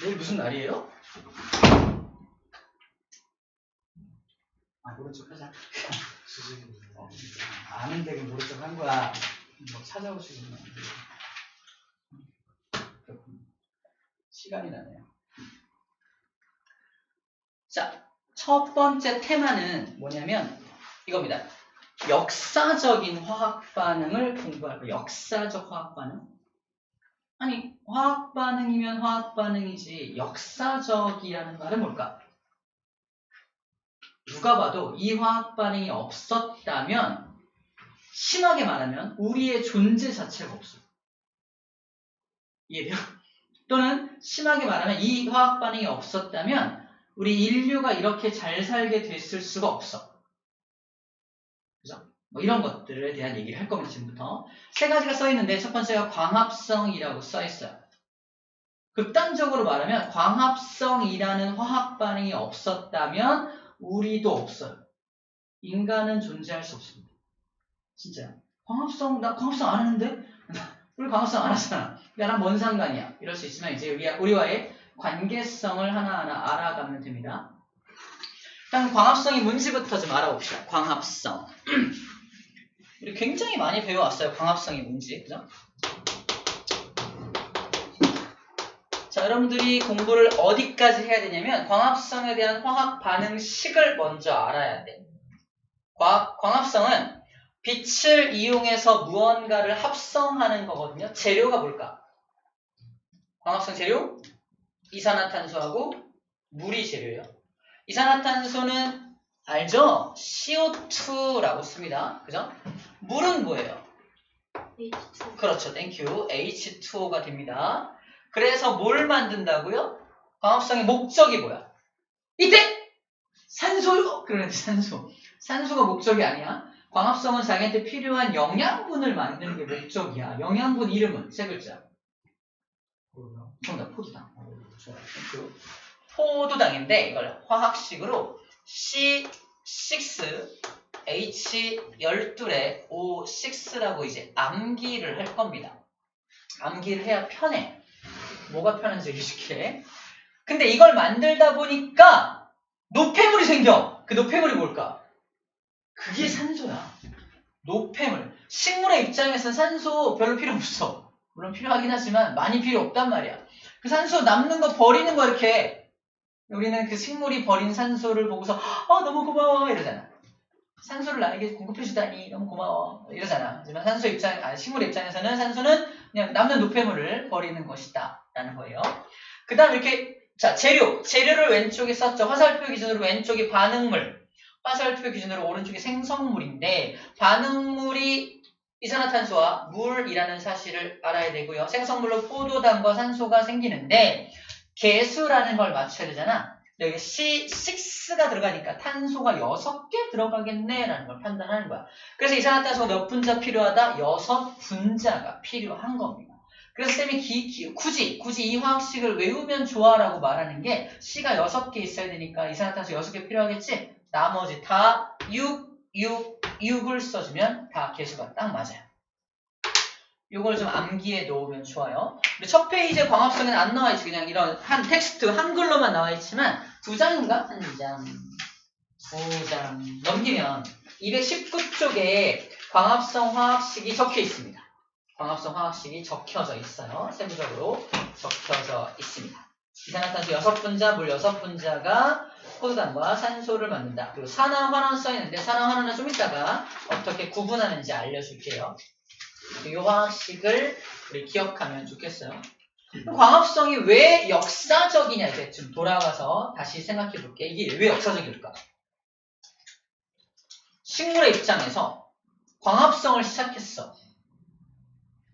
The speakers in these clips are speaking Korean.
내일 무슨 날이에요? 모른 척 하자. 아는데 그 모른 척 한 거야. 뭐 찾아오시면 시간이 나네요. 자, 첫 번째 테마는 뭐냐면 이겁니다. 역사적인 화학 반응을 공부할 거예요. 역사적 화학 반응. 아니, 화학 반응이면 화학 반응이지 역사적이라는 말은 뭘까? 누가 봐도 이 화학 반응이 없었다면 심하게 말하면 우리의 존재 자체가 없어요. 이해돼요? 또는 심하게 말하면 이 화학 반응이 없었다면 우리 인류가 이렇게 잘 살게 됐을 수가 없어. 그죠? 뭐 이런 것들에 대한 얘기를 할 겁니다. 지금부터. 세 가지가 써 있는데 첫 번째가 광합성이라고 써 있어요. 극단적으로 말하면 광합성이라는 화학 반응이 없었다면 우리도 없어요. 인간은 존재할 수 없습니다. 진짜. 광합성, 나 광합성 안 하는데? 우리 광합성 안 하잖아. 나랑 뭔 상관이야? 이럴 수 있으면 이제 우리와의 관계성을 하나하나 알아가면 됩니다. 일단 광합성이 뭔지부터 좀 알아봅시다. 광합성. 우리 굉장히 많이 배워왔어요. 광합성이 뭔지. 그죠? 자, 여러분들이 공부를 어디까지 해야 되냐면 광합성에 대한 화학 반응식을 먼저 알아야 돼. 광합성은 빛을 이용해서 무언가를 합성하는 거거든요. 재료가 뭘까? 광합성 재료? 이산화탄소하고 물이 재료예요. 이산화탄소는 알죠? CO2라고 씁니다. 그죠? 물은 뭐예요? H2O. 그렇죠. 땡큐. H2O가 됩니다. 그래서 뭘 만든다고요? 광합성의 목적이 뭐야? 이때! 산소요! 그러는데 산소. 산소가 목적이 아니야. 광합성은 자기한테 필요한 영양분을 만드는 게 목적이야. 영양분 이름은 세 글자. 정답, 포도당. 좋아요. 땡큐. 포도당인데 이걸 화학식으로 C6H12에 O6라고 이제 암기를 할 겁니다. 암기를 해야 편해. 뭐가 편한지 얘기해줄게. 근데 이걸 만들다 보니까 노폐물이 생겨. 그 노폐물이 뭘까? 그게 산소야. 노폐물. 식물의 입장에서는 산소 별로 필요 없어. 물론 필요하긴 하지만 많이 필요 없단 말이야. 그 산소 남는 거 버리는 거 이렇게 우리는 그 식물이 버린 산소를 보고서 너무 고마워 이러잖아. 산소를 나에게 공급해주다니 너무 고마워 이러잖아. 하지만 식물의 입장에서는 산소는 그냥 남는 노폐물을 버리는 것이다 라는 거예요. 그 다음 이렇게 자 재료를 왼쪽에 썼죠. 화살표 기준으로 왼쪽이 반응물, 화살표 기준으로 오른쪽이 생성물인데 반응물이 이산화탄소와 물이라는 사실을 알아야 되고요. 생성물로 포도당과 산소가 생기는데 개수라는 걸 맞춰야 되잖아. 여기 C6가 들어가니까 탄소가 6개 들어가겠네 라는 걸 판단하는 거야. 그래서 이산화탄소가 몇 분자 필요하다? 6분자가 필요한 겁니다. 그래서 쌤이 굳이 이 화학식을 외우면 좋아 라고 말하는 게 C가 6개 있어야 되니까 이산화탄소 6개 필요하겠지? 나머지 다 6을 써주면 다 개수가 딱 맞아요. 요걸 좀 암기해 놓으면 좋아요. 근데 첫 페이지에 광합성은 안 나와 있지. 그냥 이런 한 텍스트 한글로만 나와 있지만 2장인가? 1장, 5장 넘기면 219쪽에 광합성 화학식이 적혀 있습니다. 광합성 화학식이 적혀져 있어요. 세부적으로 적혀져 있습니다. 이산화탄소 6분자, 물 6분자가 포도당과 산소를 만든다. 그리고 산화환원 써있는데 산화환원은 좀 이따가 어떻게 구분하는지 알려줄게요. 이 화학식을 우리 기억하면 좋겠어요. 광합성이 왜 역사적이냐 이제 좀 돌아가서 다시 생각해 볼게. 이게 왜 역사적일까? 식물의 입장에서 광합성을 시작했어.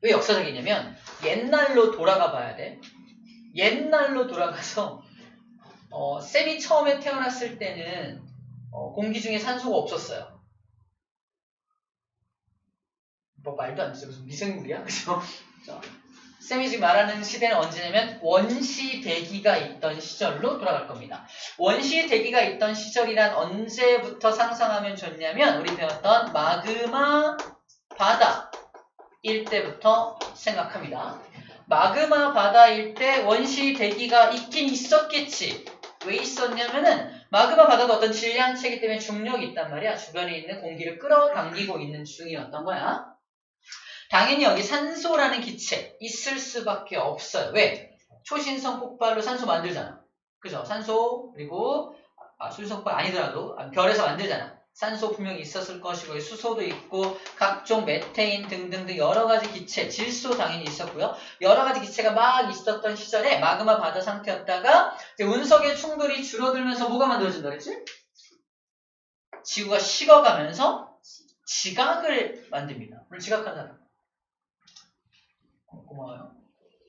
왜 역사적이냐면 옛날로 돌아가 봐야 돼. 옛날로 돌아가서 쌤이 처음에 태어났을 때는 공기 중에 산소가 없었어요. 뭐 말도 안 되죠. 무슨 미생물이야? 그죠? 쌤이 지금 말하는 시대는 언제냐면 원시대기가 있던 시절로 돌아갈 겁니다. 원시대기가 있던 시절이란 언제부터 상상하면 좋냐면 우리 배웠던 마그마 바다일 때부터 생각합니다. 마그마 바다일 때 원시 대기가 있긴 있었겠지. 왜 있었냐면은 마그마 바다도 어떤 질량체이기 때문에 중력이 있단 말이야. 주변에 있는 공기를 끌어당기고 있는 중이었던 거야. 당연히 여기 산소라는 기체 있을 수밖에 없어요. 왜? 초신성 폭발로 산소 만들잖아. 그죠? 산소 그리고 초신성 폭발 아니더라도 별에서 만들잖아. 산소 분명히 있었을 것이고 수소도 있고 각종 메테인 등등등 여러 가지 기체, 질소 당연히 있었고요. 여러 가지 기체가 막 있었던 시절에 마그마 바다 상태였다가 이제 운석의 충돌이 줄어들면서 뭐가 만들어진다 그랬지? 지구가 식어가면서 지각을 만듭니다. 오늘 지각한 사람. 고마워요.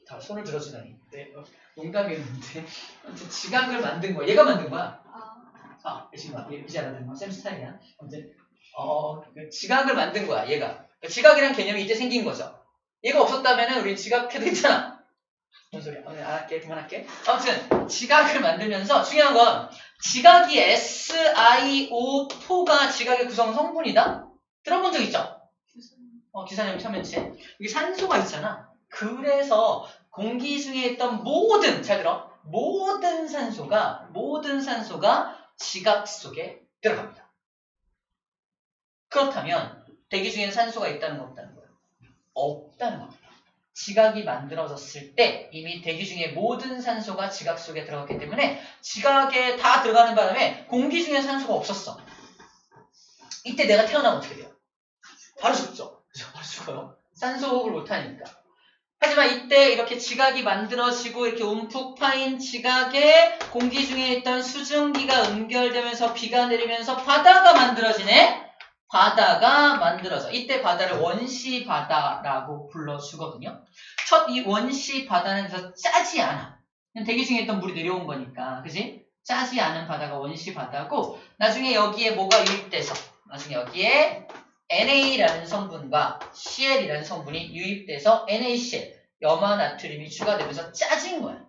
다 손을 들어주다니. 네, 농담이었는데 지각을 만든 거야. 얘가 만든 거야. 지금 이제 알아듣는 거 쌤 스타일이야. 아무튼 지각을 만든 거야. 얘가. 지각이란 개념이 이때 생긴 거죠. 얘가 없었다면은 우리 지각해도 괜찮아. 뭔 소리야? 오늘 알았게 그만할게. 아무튼 지각을 만들면서 중요한 건 지각이 SiO4가 지각의 구성 성분이다. 들어본 적 있죠? 기사님 천면체. 여기 산소가 있잖아. 그래서 공기 중에 있던 모든 잘 들어. 모든 산소가 지각 속에 들어갑니다. 그렇다면 대기 중에 산소가 있다는 거 없다는 거예요? 없다는 겁니다. 지각이 만들어졌을 때 이미 대기 중에 모든 산소가 지각 속에 들어갔기 때문에 지각에 다 들어가는 바람에 공기 중에 산소가 없었어. 이때 내가 태어나면 어떻게 돼요? 바로 죽죠. 그죠? 바로 죽어요. 산소 호흡을 못하니까. 하지만 이때 이렇게 지각이 만들어지고 이렇게 움푹 파인 지각에 공기 중에 있던 수증기가 응결되면서 비가 내리면서 바다가 만들어지네. 바다가 만들어져. 이때 바다를 원시 바다라고 불러주거든요. 첫 이 원시 바다는 그래서 짜지 않아. 그냥 대기 중에 있던 물이 내려온 거니까. 그지? 짜지 않은 바다가 원시 바다고 나중에 여기에 뭐가 유입돼서 나중에 여기에 NA라는 성분과 CL이라는 성분이 유입돼서 NaCl, 염화나트륨이 추가되면서 짜진 거야.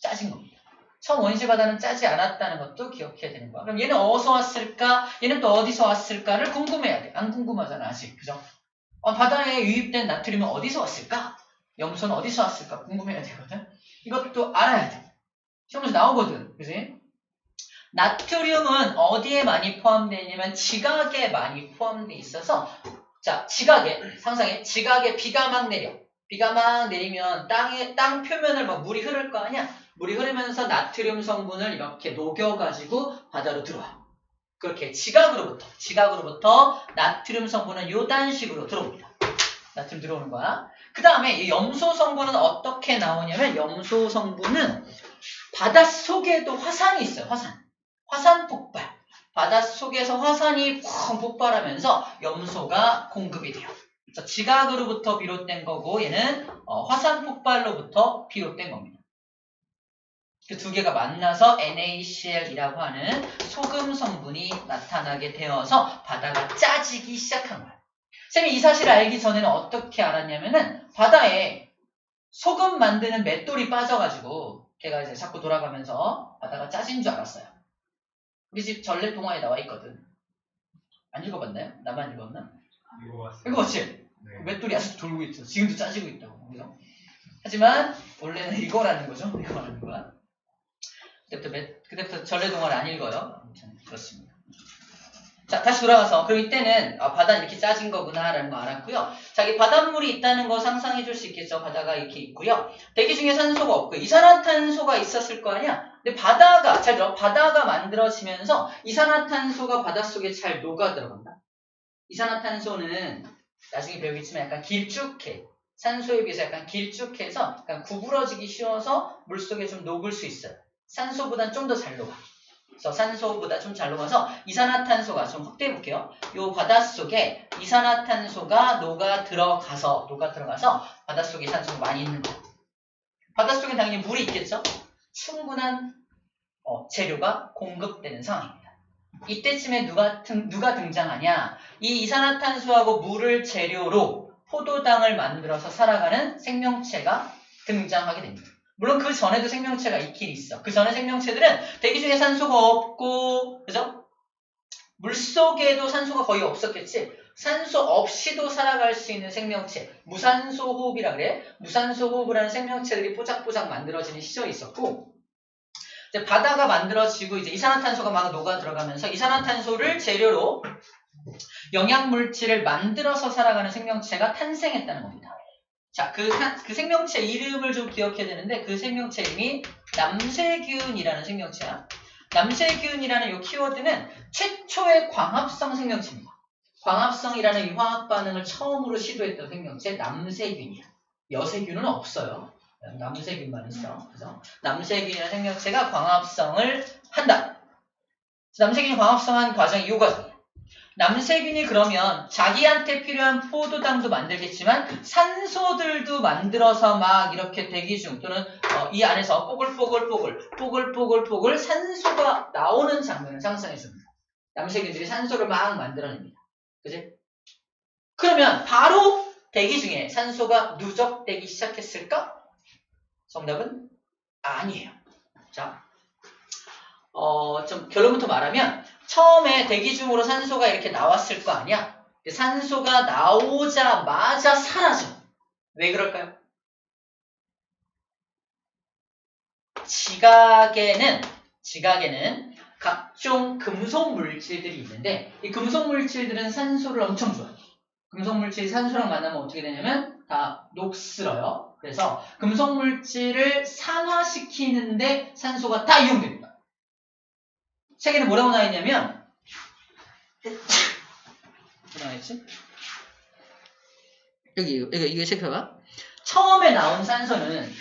짜진 겁니다. 처음 원시 바다는 짜지 않았다는 것도 기억해야 되는 거야. 그럼 얘는 어디서 왔을까? 얘는 또 어디서 왔을까를 궁금해야 돼. 안 궁금하잖아 아직. 그죠? 바다에 유입된 나트륨은 어디서 왔을까? 염소는 어디서 왔을까? 궁금해야 되거든. 이것도 알아야 돼. 시험에서 나오거든. 그지? 나트륨은 어디에 많이 포함되어 있냐면 지각에 많이 포함되어 있어서 자 지각에 상상해 지각에 비가 막 내려 비가 막 내리면 땅 표면을 막 물이 흐를 거 아니야. 물이 흐르면서 나트륨 성분을 이렇게 녹여가지고 바다로 들어와. 그렇게 지각으로부터 나트륨 성분은 요단식으로 들어옵니다. 나트륨 들어오는 거야. 그 다음에 이 염소 성분은 어떻게 나오냐면 염소 성분은 바닷속에도 화산이 있어요. 화산 폭발. 바닷속에서 화산이 펑 폭발하면서 염소가 공급이 돼요. 그래서 지각으로부터 비롯된 거고 얘는 화산 폭발로부터 비롯된 겁니다. 그 두 개가 만나서 NaCl이라고 하는 소금 성분이 나타나게 되어서 바다가 짜지기 시작한 거예요. 쌤이 이 사실을 알기 전에는 어떻게 알았냐면은 바다에 소금 만드는 맷돌이 빠져가지고 걔가 이제 자꾸 돌아가면서 바다가 짜진 줄 알았어요. 우리 집 전래 동화에 나와 있거든. 안 읽어봤나요? 나만 읽었나? 읽어봤지? 네. 맷돌이 아직도 돌고 있어. 지금도 짜지고 있다고. 그죠? 하지만 원래는 이거라는 거죠. 이거라는 거야. 그때부터 전래 동화를 안 읽어요. 아무튼 그렇습니다. 자, 다시 돌아가서 그럼 이때는 바다는 이렇게 짜진 거구나라는 거 알았고요. 자, 이 바닷물이 있다는 거 상상해 줄 수 있겠죠. 바다가 이렇게 있고요. 대기 중에 산소가 없고 이산화탄소가 있었을 거 아니야. 근데 잘 들어. 바다가 만들어지면서 이산화탄소가 바닷속에 잘 녹아 들어간다. 이산화탄소는 나중에 배우겠지만 약간 길쭉해. 산소에 비해서 약간 길쭉해서 약간 구부러지기 쉬워서 물속에 좀 녹을 수 있어요. 산소보단 좀 더 잘 녹아. 그래서 산소보다 좀 잘 녹아서 이산화탄소가 좀 확대해 볼게요. 요 바닷속에 이산화탄소가 녹아 들어가서 바닷속에 산소가 많이 있는 거. 바닷속에 당연히 물이 있겠죠. 충분한 재료가 공급되는 상황입니다. 이때쯤에 누가 등장하냐? 이 이산화탄소하고 물을 재료로 포도당을 만들어서 살아가는 생명체가 등장하게 됩니다. 물론 그 전에도 생명체가 있긴 있어. 그 전에 생명체들은 대기 중에 산소가 없고, 그죠? 물속에도 산소가 거의 없었겠지. 산소 없이도 살아갈 수 있는 생명체, 무산소 호흡이라 그래. 무산소 호흡을 하는 생명체들이 뽀짝뽀짝 만들어지는 시절이 있었고, 이제 바다가 만들어지고 이제 이산화탄소가 막 녹아 들어가면서 이산화탄소를 재료로 영양물질을 만들어서 살아가는 생명체가 탄생했다는 겁니다. 자, 그 생명체 이름을 좀 기억해야 되는데 그 생명체 이름이 남세균이라는 생명체야. 남세균이라는 이 키워드는 최초의 광합성 생명체입니다. 광합성이라는 이 화학 반응을 처음으로 시도했던 생명체 남세균이야. 여세균은 없어요. 남세균만 있어. 그래서 남세균이라는 생명체가 광합성을 한다. 남세균이 광합성한 과정이 이 과정이야. 남세균이 그러면 자기한테 필요한 포도당도 만들겠지만 산소들도 만들어서 막 이렇게 대기 중 또는 이 안에서 뽀글뽀글 산소가 나오는 장면을 상상해 줍니다. 남세균들이 산소를 막 만들어냅니다. 그지? 그러면 바로 대기 중에 산소가 누적되기 시작했을까? 정답은 아니에요. 자, 좀 결론부터 말하면 처음에 대기 중으로 산소가 이렇게 나왔을 거 아니야? 산소가 나오자마자 사라져. 왜 그럴까요? 지각에는 각종 금속 물질들이 있는데 이 금속 물질들은 산소를 엄청 좋아해요. 금속 물질이 산소랑 만나면 어떻게 되냐면 다 녹슬어요. 그래서 금속 물질을 산화시키는데 산소가 다 이용됩니다. 책에는 뭐라고 나와 있냐면 뭐라고 했지? 여기 이거 체크해봐. 처음에 나온 산소는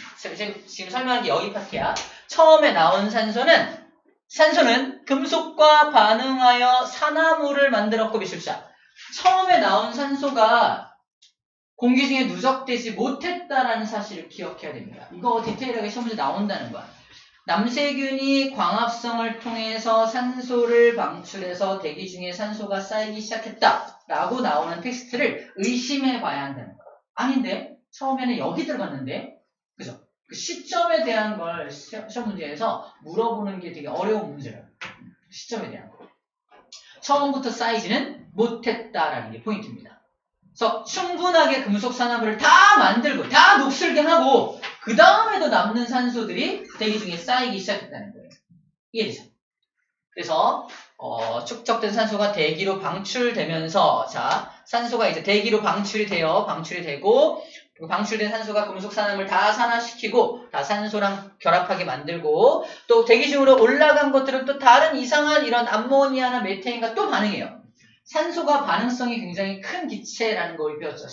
지금 설명한 게 여기 파트야. 처음에 나온 산소는 금속과 반응하여 산화물을 만들었고 미술자. 처음에 나온 산소가 공기 중에 누적되지 못했다라는 사실을 기억해야 됩니다. 이거 디테일하게 시험 문제 나온다는 거야. 남세균이 광합성을 통해서 산소를 방출해서 대기 중에 산소가 쌓이기 시작했다라고 나오는 텍스트를 의심해 봐야 한다는 거야. 아닌데 처음에는 여기 들어갔는데 그죠? 그 시점에 대한 걸 시험 문제에서 물어보는 게 되게 어려운 문제라고. 시점에 대한 거. 처음부터 쌓이지는 못했다라는 게 포인트입니다. 그래서 충분하게 금속 산화물을 다 만들고 다 녹슬게 하고 그 다음에도 남는 산소들이 대기 중에 쌓이기 시작했다는 거예요. 이해되죠? 그래서 축적된 산소가 대기로 방출되면서 자 산소가 이제 대기로 방출이 되고 그 방출된 산소가 금속 산화물 다 산화시키고 다 산소랑 결합하게 만들고 또 대기 중으로 올라간 것들은 또 다른 이상한 이런 암모니아나 메테인과 또 반응해요. 산소가 반응성이 굉장히 큰 기체라는 걸 배웠죠.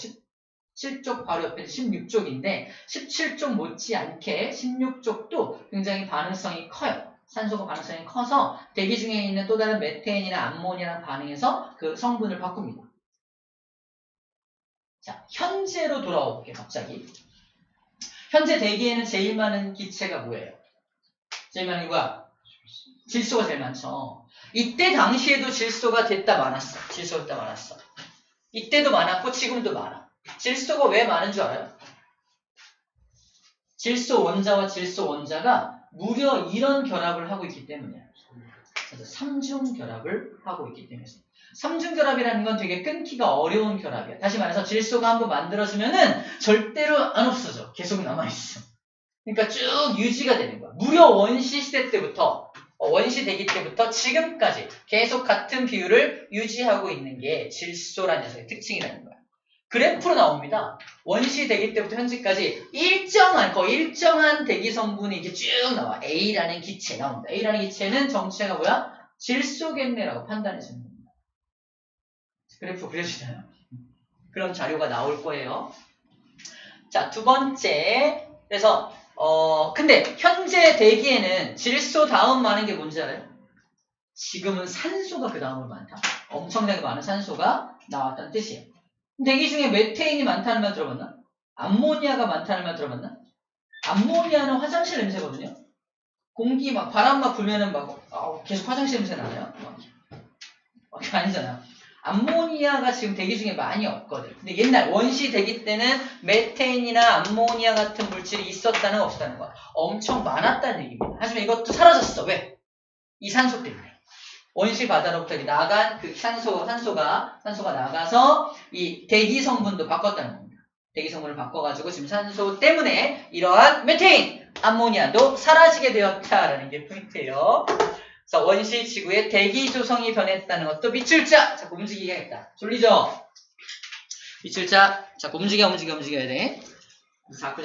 17쪽 바로 옆에 16쪽인데 17쪽 못지않게 16쪽도 굉장히 반응성이 커요. 산소가 반응성이 커서 대기 중에 있는 또 다른 메테인이나 암모니아랑 반응해서 그 성분을 바꿉니다. 자, 현재로 돌아와 볼게요. 갑자기. 현재 대기에는 제일 많은 기체가 뭐예요? 제일 많은 게 뭐야? 질소가 제일 많죠. 이때 당시에도 질소가 됐다 많았어. 이때도 많았고 지금도 많아. 질소가 왜 많은 줄 알아요? 질소 원자와 질소 원자가 무려 이런 결합을 하고 있기 때문이야. 그래서 삼중 결합을 하고 있기 때문에. 삼중 결합이라는 건 되게 끊기가 어려운 결합이야. 다시 말해서 질소가 한번 만들어지면은 절대로 안 없어져. 계속 남아있어. 그러니까 쭉 유지가 되는 거야. 무려 원시 시대 때부터 원시 대기 때부터 지금까지 계속 같은 비율을 유지하고 있는 게 질소라는 녀석의 특징이라는 거야. 그래프로 나옵니다. 원시 대기 때부터 현재까지 거의 일정한 대기 성분이 이렇게 쭉 나와. A라는 기체 나옵니다. A라는 기체는 정체가 뭐야? 질소겠네라고 판단해 주는 겁니다. 그래프 그려주나요? 그런 자료가 나올 거예요. 자, 두 번째. 그래서 근데 현재 대기에는 질소 다음 많은 게 뭔지 알아요? 지금은 산소가 그 다음으로 많다. 엄청나게 많은 산소가 나왔다는 뜻이에요. 대기 중에 메테인이 많다는 말 들어봤나? 암모니아가 많다는 말 들어봤나? 암모니아는 화장실 냄새거든요. 공기 막 바람 막 불면은 막 계속 화장실 냄새 나나요? 아니잖아요. 암모니아가 지금 대기 중에 많이 없거든. 근데 옛날 원시 대기 때는 메테인이나 암모니아 같은 물질이 있었다는 없었다는 거야. 엄청 많았다는 얘기입니다. 하지만 이것도 사라졌어. 왜? 이 산소 때문에. 원시 바다로부터 나간 그 산소가 나가서 이 대기 성분도 바꿨다는 겁니다. 대기 성분을 바꿔가지고 지금 산소 때문에 이러한 메테인, 암모니아도 사라지게 되었다라는 게 포인트예요. 그래서 원시 지구의 대기 조성이 변했다는 것도 밑줄 자! 자꾸 움직이겠다. 졸리죠? 밑줄 자! 자꾸 움직여야 돼. 자꾸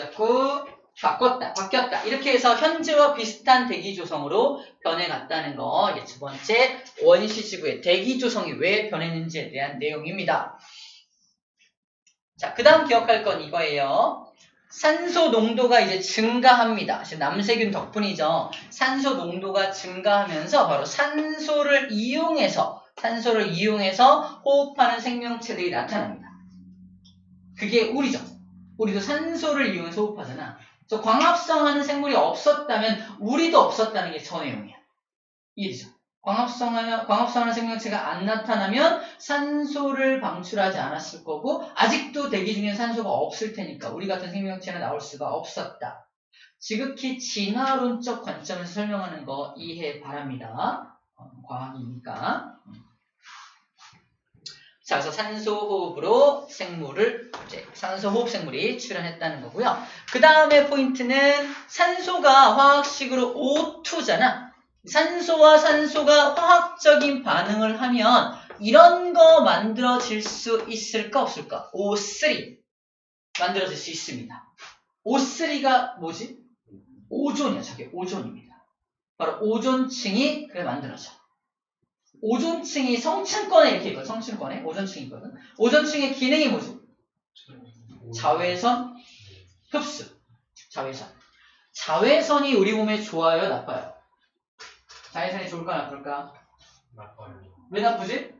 바뀌었다. 이렇게 해서 현재와 비슷한 대기 조성으로 변해갔다는 거. 이게 두 번째 원시 지구의 대기 조성이 왜 변했는지에 대한 내용입니다. 자, 그 다음 기억할 건 이거예요. 산소 농도가 이제 증가합니다. 지금 남세균 덕분이죠. 산소 농도가 증가하면서 바로 산소를 이용해서 호흡하는 생명체들이 나타납니다. 그게 우리죠. 우리도 산소를 이용해서 호흡하잖아. 그래서 광합성하는 생물이 없었다면 우리도 없었다는 게 저 내용이야. 이해되죠? 광합성하는 생명체가 안 나타나면 산소를 방출하지 않았을 거고 아직도 대기 중에 산소가 없을 테니까 우리 같은 생명체는 나올 수가 없었다. 지극히 진화론적 관점에서 설명하는 거 이해 바랍니다. 과학이니까. 자, 그래서 산소호흡으로 산소호흡 생물이 출현했다는 거고요. 그 다음에 포인트는 산소가 화학식으로 O2잖아. 산소와 산소가 화학적인 반응을 하면 이런 거 만들어질 수 있을까 없을까? O3 만들어질 수 있습니다. O3가 뭐지? 오존이야. 저게 오존입니다. 바로 오존층이 그래 만들어져. 오존층이 성층권에 이렇게 있거든. 성층권에 오존층이 있거든. 오존층의 기능이 뭐지? 자외선 흡수. 자외선이 우리 몸에 좋아요, 나빠요? 자외선이 좋을까 나쁠까? 나빠요. 왜 나쁘지?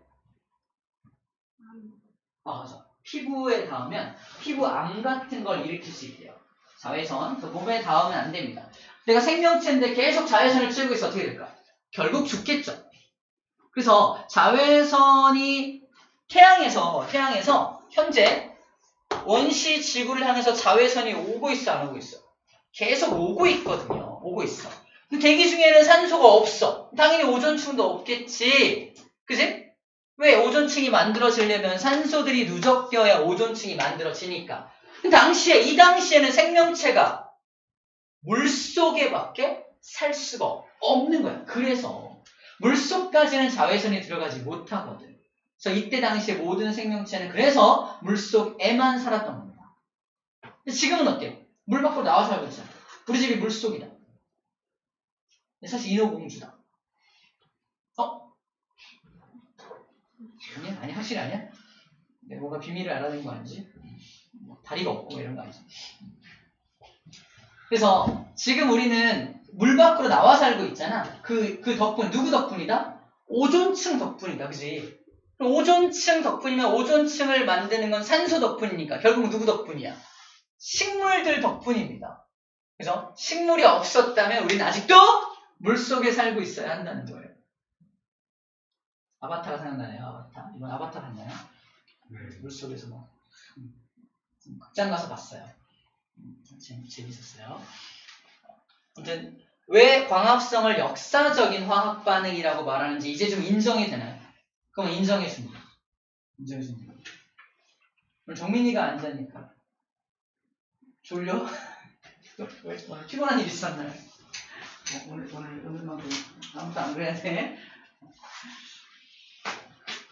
맞아. 피부에 닿으면 피부암 같은 걸 일으킬 수 있대요. 자외선. 그 몸에 닿으면 안 됩니다. 내가 생명체인데 계속 자외선을 쬐고 있어 어떻게 될까? 결국 죽겠죠. 그래서 자외선이 태양에서 현재 원시 지구를 향해서 자외선이 오고 있어 안 오고 있어? 계속 오고 있거든요. 오고 있어. 대기 중에는 산소가 없어. 당연히 오존층도 없겠지. 그치? 왜? 오존층이 만들어지려면 산소들이 누적되어야 오존층이 만들어지니까. 이 당시에는 생명체가 물속에밖에 살 수가 없는 거야. 그래서 물속까지는 자외선이 들어가지 못하거든. 그래서 이때 당시에 모든 생명체는 그래서 물속에만 살았던 겁니다. 지금은 어때요? 물 밖으로 나와 살고 있잖아. 우리 집이 물속이다. 사실 인어공주다. 아니 확실히 아니야? 뭔가 비밀을 알아낸 거 아니지? 다리가 없고 이런 거 아니지? 그래서 지금 우리는 물 밖으로 나와 살고 있잖아. 그 덕분 누구 덕분이다? 오존층 덕분이다. 그지? 오존층 덕분이면 오존층을 만드는 건 산소 덕분이니까 결국 누구 덕분이야? 식물들 덕분입니다. 그래서 식물이 없었다면 우리는 아직도 물속에 살고 있어야 한다는 거예요. 아바타가 생각나네요. 아바타. 이번 아바타 봤나요? 네. 물속에서 극장 가서 봤어요. 재밌었어요. 아무튼 왜 광합성을 역사적인 화학 반응이라고 말하는지 이제 좀 인정이 되나요? 그럼 인정해 줍니다. 오늘 정민이가 앉으니까 졸려? 오늘 피곤한 일 있었나요? 오늘만큼 아무도 안 그래야 돼.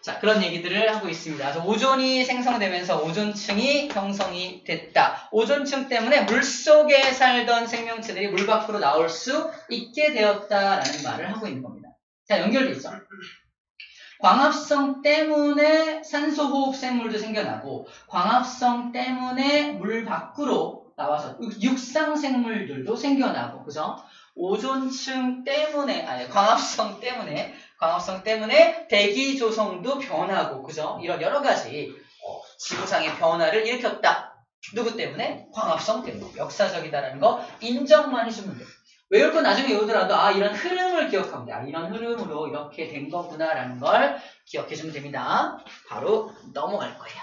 자, 그런 얘기들을 하고 있습니다. 그래서 오존이 생성되면서 오존층이 형성이 됐다. 오존층 때문에 물속에 살던 생명체들이 물 밖으로 나올 수 있게 되었다라는 말을 하고 있는 겁니다. 자, 연결돼 있죠. 광합성 때문에 산소호흡 생물도 생겨나고 광합성 때문에 물 밖으로 나와서 육상 생물들도 생겨나고, 그죠? 오존층 때문에, 광합성 때문에 대기 조성도 변하고, 그죠? 이런 여러 가지 지구상의 변화를 일으켰다. 누구 때문에? 광합성 때문에. 역사적이다라는 거 인정만 해주면 돼요. 외울 건 나중에 외우더라도 이런 흐름을 기억하면 돼. 이런 흐름으로 이렇게 된 거구나라는 걸 기억해주면 됩니다. 바로 넘어갈 거예요.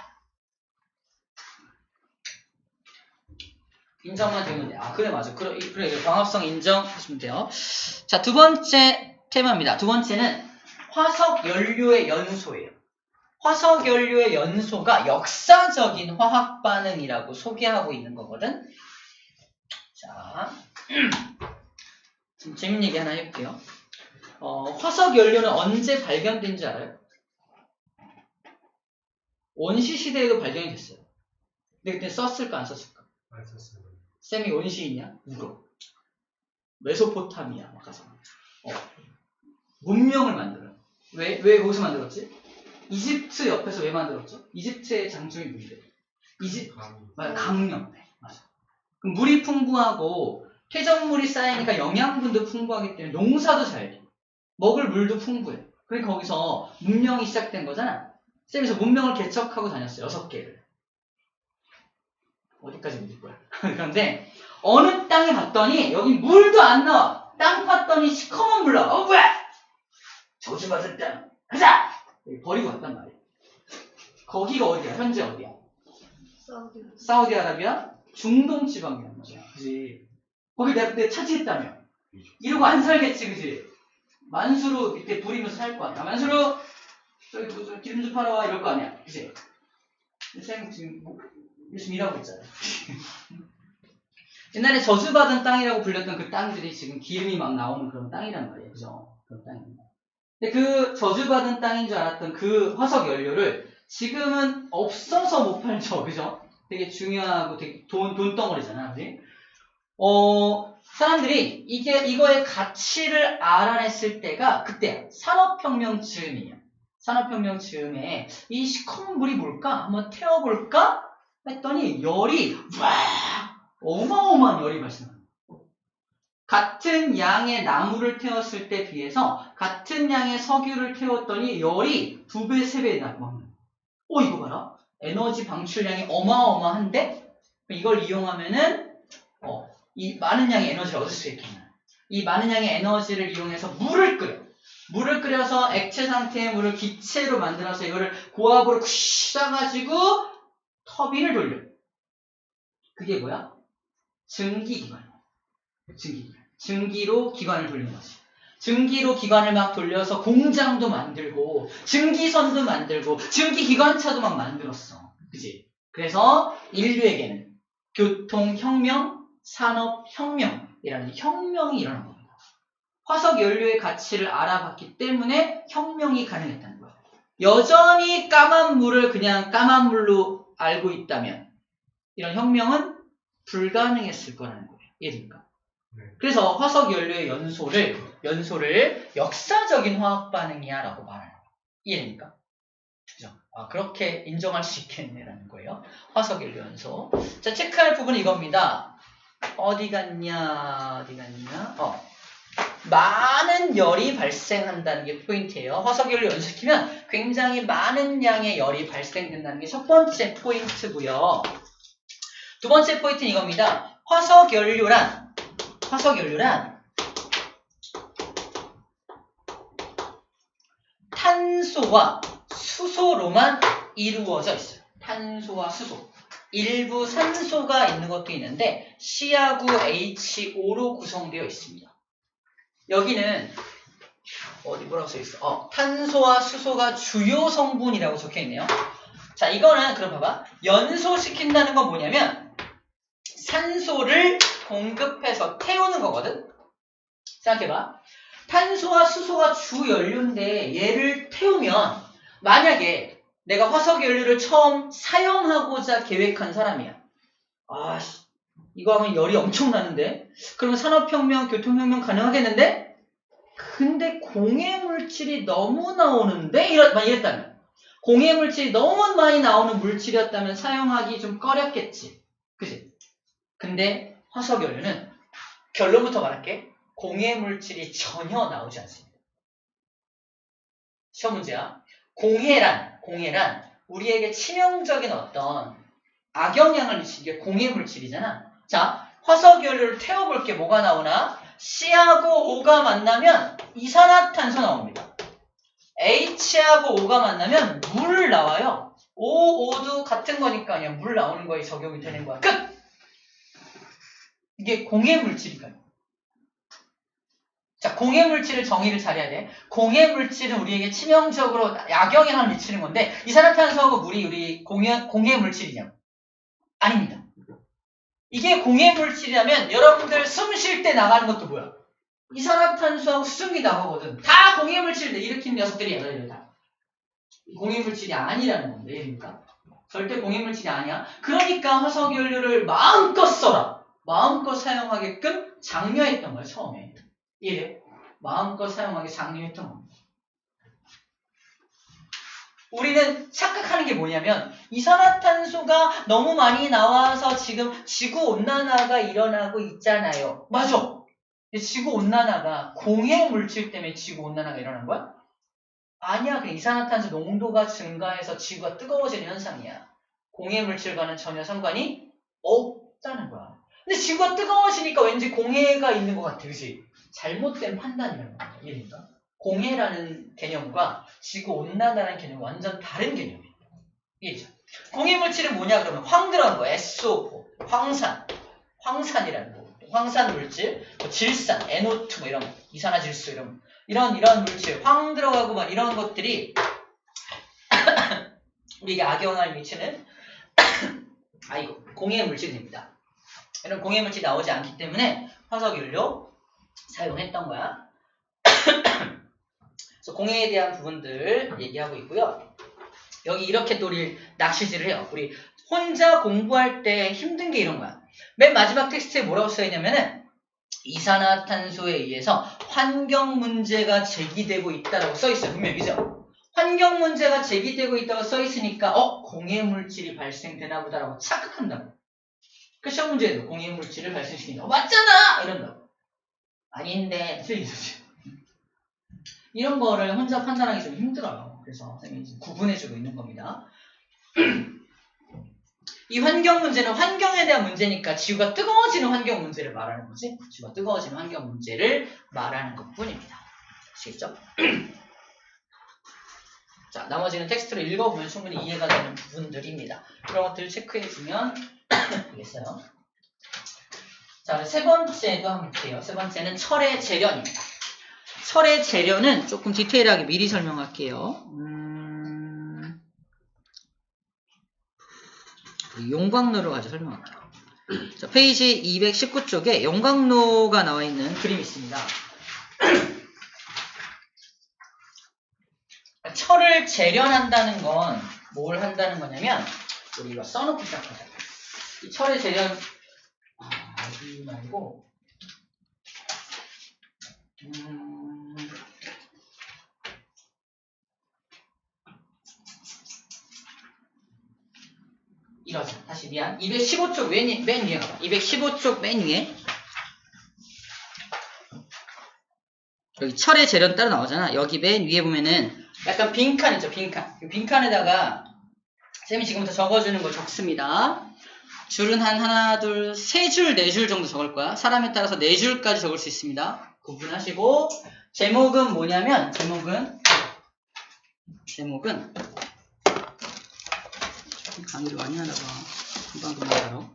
인정만 되면 돼. 그래 맞아. 그래 광합성 인정하시면 돼요. 자, 두 번째 테마입니다. 두 번째는 화석 연료의 연소예요. 화석 연료의 연소가 역사적인 화학 반응이라고 소개하고 있는 거거든. 자, 좀 재밌는 얘기 하나 해볼게요. 화석 연료는 언제 발견된 줄 알아요? 원시 시대에도 발견이 됐어요. 근데 그때 썼을까 안 썼을까? 안 썼어요. 쌤이 원시 있냐? 물어. 메소포타미아 막 가서 문명을 만들어요. 왜 거기서 만들었지? 이집트 옆에서 왜 만들었죠? 이집트의 장점이 뭔데? 맞아, 강력. 맞아. 그럼 물이 풍부하고 퇴적물이 쌓이니까 영양분도 풍부하기 때문에 농사도 잘 돼. 먹을 물도 풍부해. 그러니까 거기서 문명이 시작된 거잖아. 쌤에서 문명을 개척하고 다녔어요. 6개를. 어디까지 믿을 거야? 그런데 어느 땅에 갔더니 여기 물도 안 나와. 땅 팠더니 시커먼 물 나와. 뭐야? 저주받을 땅. 가자! 버리고 갔단 말이야. 거기가 어디야? 현재 어디야? 사우디아라비아? 중동 지방이란 말이야. 그지? 거기 내가 그때 차지했다며. 이러고 안 살겠지, 그지? 만수로 밑에 부리면서 살 거 아니야. 만수로 저기 기름 좀 팔아와 이럴 거 아니야. 그지? 쌤 지금 열심히 일하고 있잖아. 옛날에 저주받은 땅이라고 불렸던 그 땅들이 지금 기름이 막 나오는 그런 땅이란 말이에요. 그죠? 그런 땅입니다. 근데 그 저주받은 땅인 줄 알았던 그 화석 연료를 지금은 없어서 못 팔죠. 그죠? 되게 중요하고 되게 돈덩어리잖아. 그지? 사람들이 이거의 가치를 알아냈을 때가 그때야. 산업혁명 즈음이에요. 산업혁명 즈음에 이 시커먼 물이 뭘까? 한번 태워볼까? 했더니 열이 어마어마한 열이 발생합니다. 같은 양의 나무를 태웠을 때 비해서 같은 양의 석유를 태웠더니 열이 2배, 3배 나고 이거 봐라. 에너지 방출량이 어마어마한데 이걸 이용하면은 이 많은 양의 에너지를 얻을 수 있겠나. 이 많은 양의 에너지를 이용해서 물을 끓여. 물을 끓여서 액체 상태의 물을 기체로 만들어서 이거를 고압으로 쿠셔가지고 터빈을 돌려. 그게 뭐야? 증기기관. 증기로 기관을 돌리는 거지. 증기로 기관을 막 돌려서 공장도 만들고 증기선도 만들고 증기기관차도 막 만들었어. 그지? 그래서 인류에게는 교통혁명, 산업혁명이라는 혁명이 일어난 겁니다. 화석 연료의 가치를 알아봤기 때문에 혁명이 가능했다는 거예요. 여전히 까만 물을 그냥 까만 물로 알고 있다면 이런 혁명은 불가능했을 거라는 거예요. 이해됩니까? 네. 그래서 화석 연료의 연소를 역사적인 화학 반응이야 라고 말하는 거예요. 이해됩니까? 그죠? 그렇게 인정할 수 있겠네라는 거예요. 화석 연료 연소. 자, 체크할 부분은 이겁니다. 어디 갔냐? 많은 열이 발생한다는 게 포인트예요. 화석 연료 연소시키면 굉장히 많은 양의 열이 발생된다는 게 첫 번째 포인트고요. 두 번째 포인트는 이겁니다. 화석 연료란 탄소와 수소로만 이루어져 있어요. 탄소와 수소. 일부 산소가 있는 것도 있는데 C하고 H5로 구성되어 있습니다. 여기는 뭐라고 써있어? 탄소와 수소가 주요 성분이라고 적혀있네요. 자, 이거는 그럼 봐봐. 연소시킨다는 건 뭐냐면 산소를 공급해서 태우는 거거든. 생각해봐. 탄소와 수소가 주 연료인데 얘를 태우면 만약에 내가 화석 연료를 처음 사용하고자 계획한 사람이야. 이거 하면 열이 엄청 나는데? 그러면 산업혁명, 교통혁명 가능하겠는데? 근데 공해물질이 너무 나오는데? 이랬다면. 공해물질이 너무 많이 나오는 물질이었다면 사용하기 좀 꺼렸겠지. 그치? 근데 화석 연료는 결론부터 말할게. 공해물질이 전혀 나오지 않습니다. 시험 문제야. 공해란 우리에게 치명적인 어떤 악영향을 미치는 게 공해물질이잖아. 자, 화석 연료를 태워볼 게 뭐가 나오나? C하고 O가 만나면 이산화탄소 나옵니다. H하고 O가 만나면 물 나와요. O도 같은 거니까 그냥 물 나오는 거에 적용이 되는 거야. 끝! 이게 공해물질이니까요. 자, 공해물질을 정의를 잘해야 돼. 공해물질은 우리에게 치명적으로 약영향을 미치는 건데 이산화탄소하고 물이 우리 공해물질이냐고? 아닙니다. 이게 공해물질이라면 여러분들 숨 쉴 때 나가는 것도 뭐야? 이산화탄소하고 수증기 나가거든. 다 공해물질을 일으키는 녀석들이 얘가 다. 공해물질이 아니라는 건데 얘입니까? 절대 공해물질이 아니야. 그러니까 화석연료를 마음껏 써라. 마음껏 사용하게끔 장려했던 거야 처음에. 이래 마음껏 사용하게 장려했던 겁니다. 우리는 착각하는 게 뭐냐면 이산화탄소가 너무 많이 나와서 지금 지구온난화가 일어나고 있잖아요. 맞아. 지구온난화가 공해물질 때문에 지구온난화가 일어난 거야? 아니야. 그 이산화탄소 농도가 증가해서 지구가 뜨거워지는 현상이야. 공해물질과는 전혀 상관이 없다는 거야. 근데 지구가 뜨거워지니까 왠지 공해가 있는 것 같아. 그치? 잘못된 판단이라는 거야. 이해됩니까? 공해라는 개념과 지구온난화라는 개념은 완전 다른 개념이에요. 이해죠? 공해물질은 뭐냐 그러면 황 들어간 거 SO4, 황산이라는 거. 황산물질, 뭐 질산, NO2 뭐 이런 거, 이산화질소 이런 물질, 황 들어가고 막 이런 것들이 우리에게 악영향을 미치는 공해물질입니다. 이런 공해물질이 나오지 않기 때문에 화석연료 사용했던 거야. 그래서 공해에 대한 부분들 얘기하고 있고요. 여기 이렇게 또 우리 낚시질을 해요. 우리 혼자 공부할 때 힘든 게 이런 거야. 맨 마지막 텍스트에 뭐라고 써있냐면은 이산화탄소에 의해서 환경 문제가 제기되고 있다라고 써있어요. 분명히 그죠? 환경 문제가 제기되고 있다고 써있으니까 공해물질이 발생되나 보다라고 착각한다고. 그 시험 문제에도 공해물질을 발생시킨다. 맞잖아! 이런다고. 아닌데 틀리지. 이런 거를 혼자 판단하기 좀 힘들어요. 그래서 선생님이 구분해주고 있는 겁니다. 이 환경 문제는 환경에 대한 문제니까 지구가 뜨거워지는 환경 문제를 말하는 거지. 지구가 뜨거워지는 환경 문제를 말하는 것 뿐입니다. 아시겠죠? 자, 나머지는 텍스트를 읽어보면 충분히 이해가 되는 부분들입니다. 그런 것들을 체크해주면 되겠어요. 자, 세 번째도 한번 볼게요. 세 번째는 철의 재련입니다. 철의 재련은 조금 디테일하게 미리 설명할게요. 용광로로 가지고 설명할게요. 자, 페이지 219쪽에 용광로가 나와 있는 그림이 있습니다. 철을 재련한다는 건 뭘 한다는 거냐면 우리 이거 써놓고 시작하자. 이 철의 재련 여기 말고 이러자. 다시 미안. 215쪽 맨 위에 가봐. 215쪽 맨 위에 여기 철의 재련 따로 나오잖아. 여기 맨 위에 보면은 약간 빈칸 있죠. 빈칸에다가 쌤이 지금부터 적어주는 거 적습니다. 줄은 한 하나, 둘, 세 줄, 네 줄 정도 적을 거야. 사람에 따라서 네 줄까지 적을 수 있습니다. 구분하시고 제목은 뭐냐면 제목은 강의를 많이 하나 봐. 금방 알아.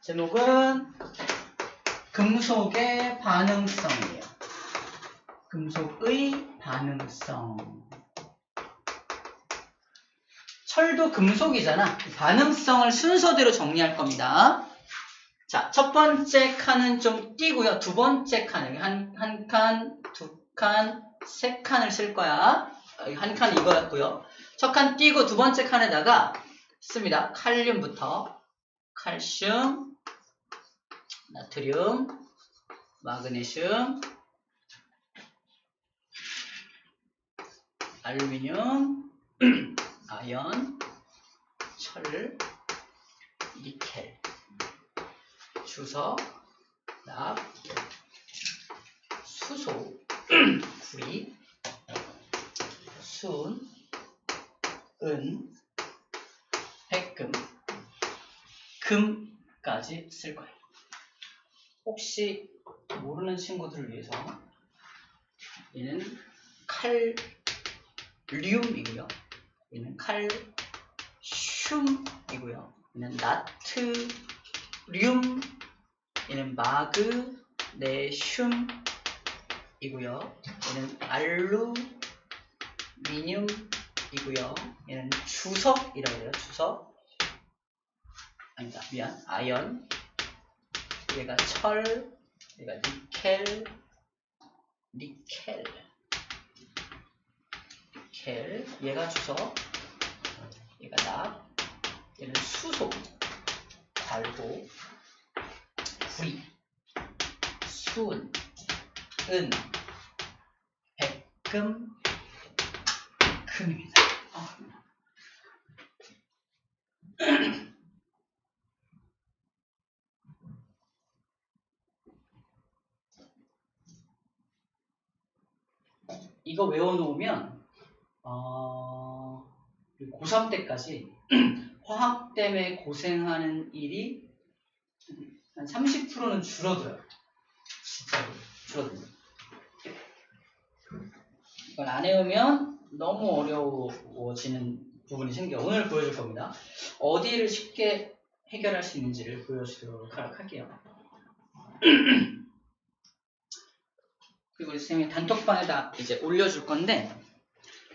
제목은 금속의 반응성이에요. 금속의 반응성. 철도 금속이잖아. 반응성을 순서대로 정리할 겁니다. 자, 첫 번째 칸은 좀 띄고요. 두 번째 칸은 한 칸, 두 칸, 세 칸을 쓸 거야. 한 칸 이거였고요. 첫 칸 띄고 두 번째 칸에다가 씁니다. 칼륨부터 칼슘, 나트륨, 마그네슘, 알루미늄, 아연, 철, 니켈, 주석, 납, 수소, 구리, 순, 은, 백금, 금까지 쓸 거예요. 혹시 모르는 친구들을 위해서 얘는 칼륨이고요. 얘는 칼슘이고요. 얘는 나트륨, 얘는 마그네슘, 내슘이고요. 얘는 알루미늄이고요. 얘는 주석이라고 해요. 주석. 아니다. 미안. 아연. 얘가 철. 얘가 니켈. 얘가 주석. 얘가 납. 얘는 수소. 달고. 구리. 수은. 은. 백금. 금입니다. 이거 외워놓으면 고3 때까지 화학 때문에 고생하는 일이 한 30%는 줄어들어요. 진짜로 줄어들어요. 이걸 안 외우면 너무 어려워지는 부분이 생겨요. 오늘 보여줄 겁니다. 어디를 쉽게 해결할 수 있는지를 보여주도록 할게요. 그리고 선생님이 단톡방에다 이제 올려줄 건데,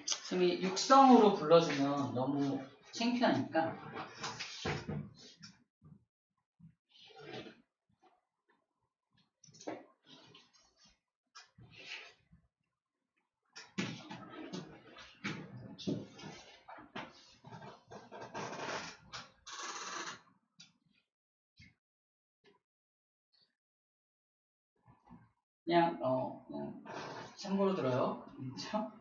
선생님이 육성으로 불러주면 너무 창피하니까, 그냥 참고로 들어요. 그렇죠?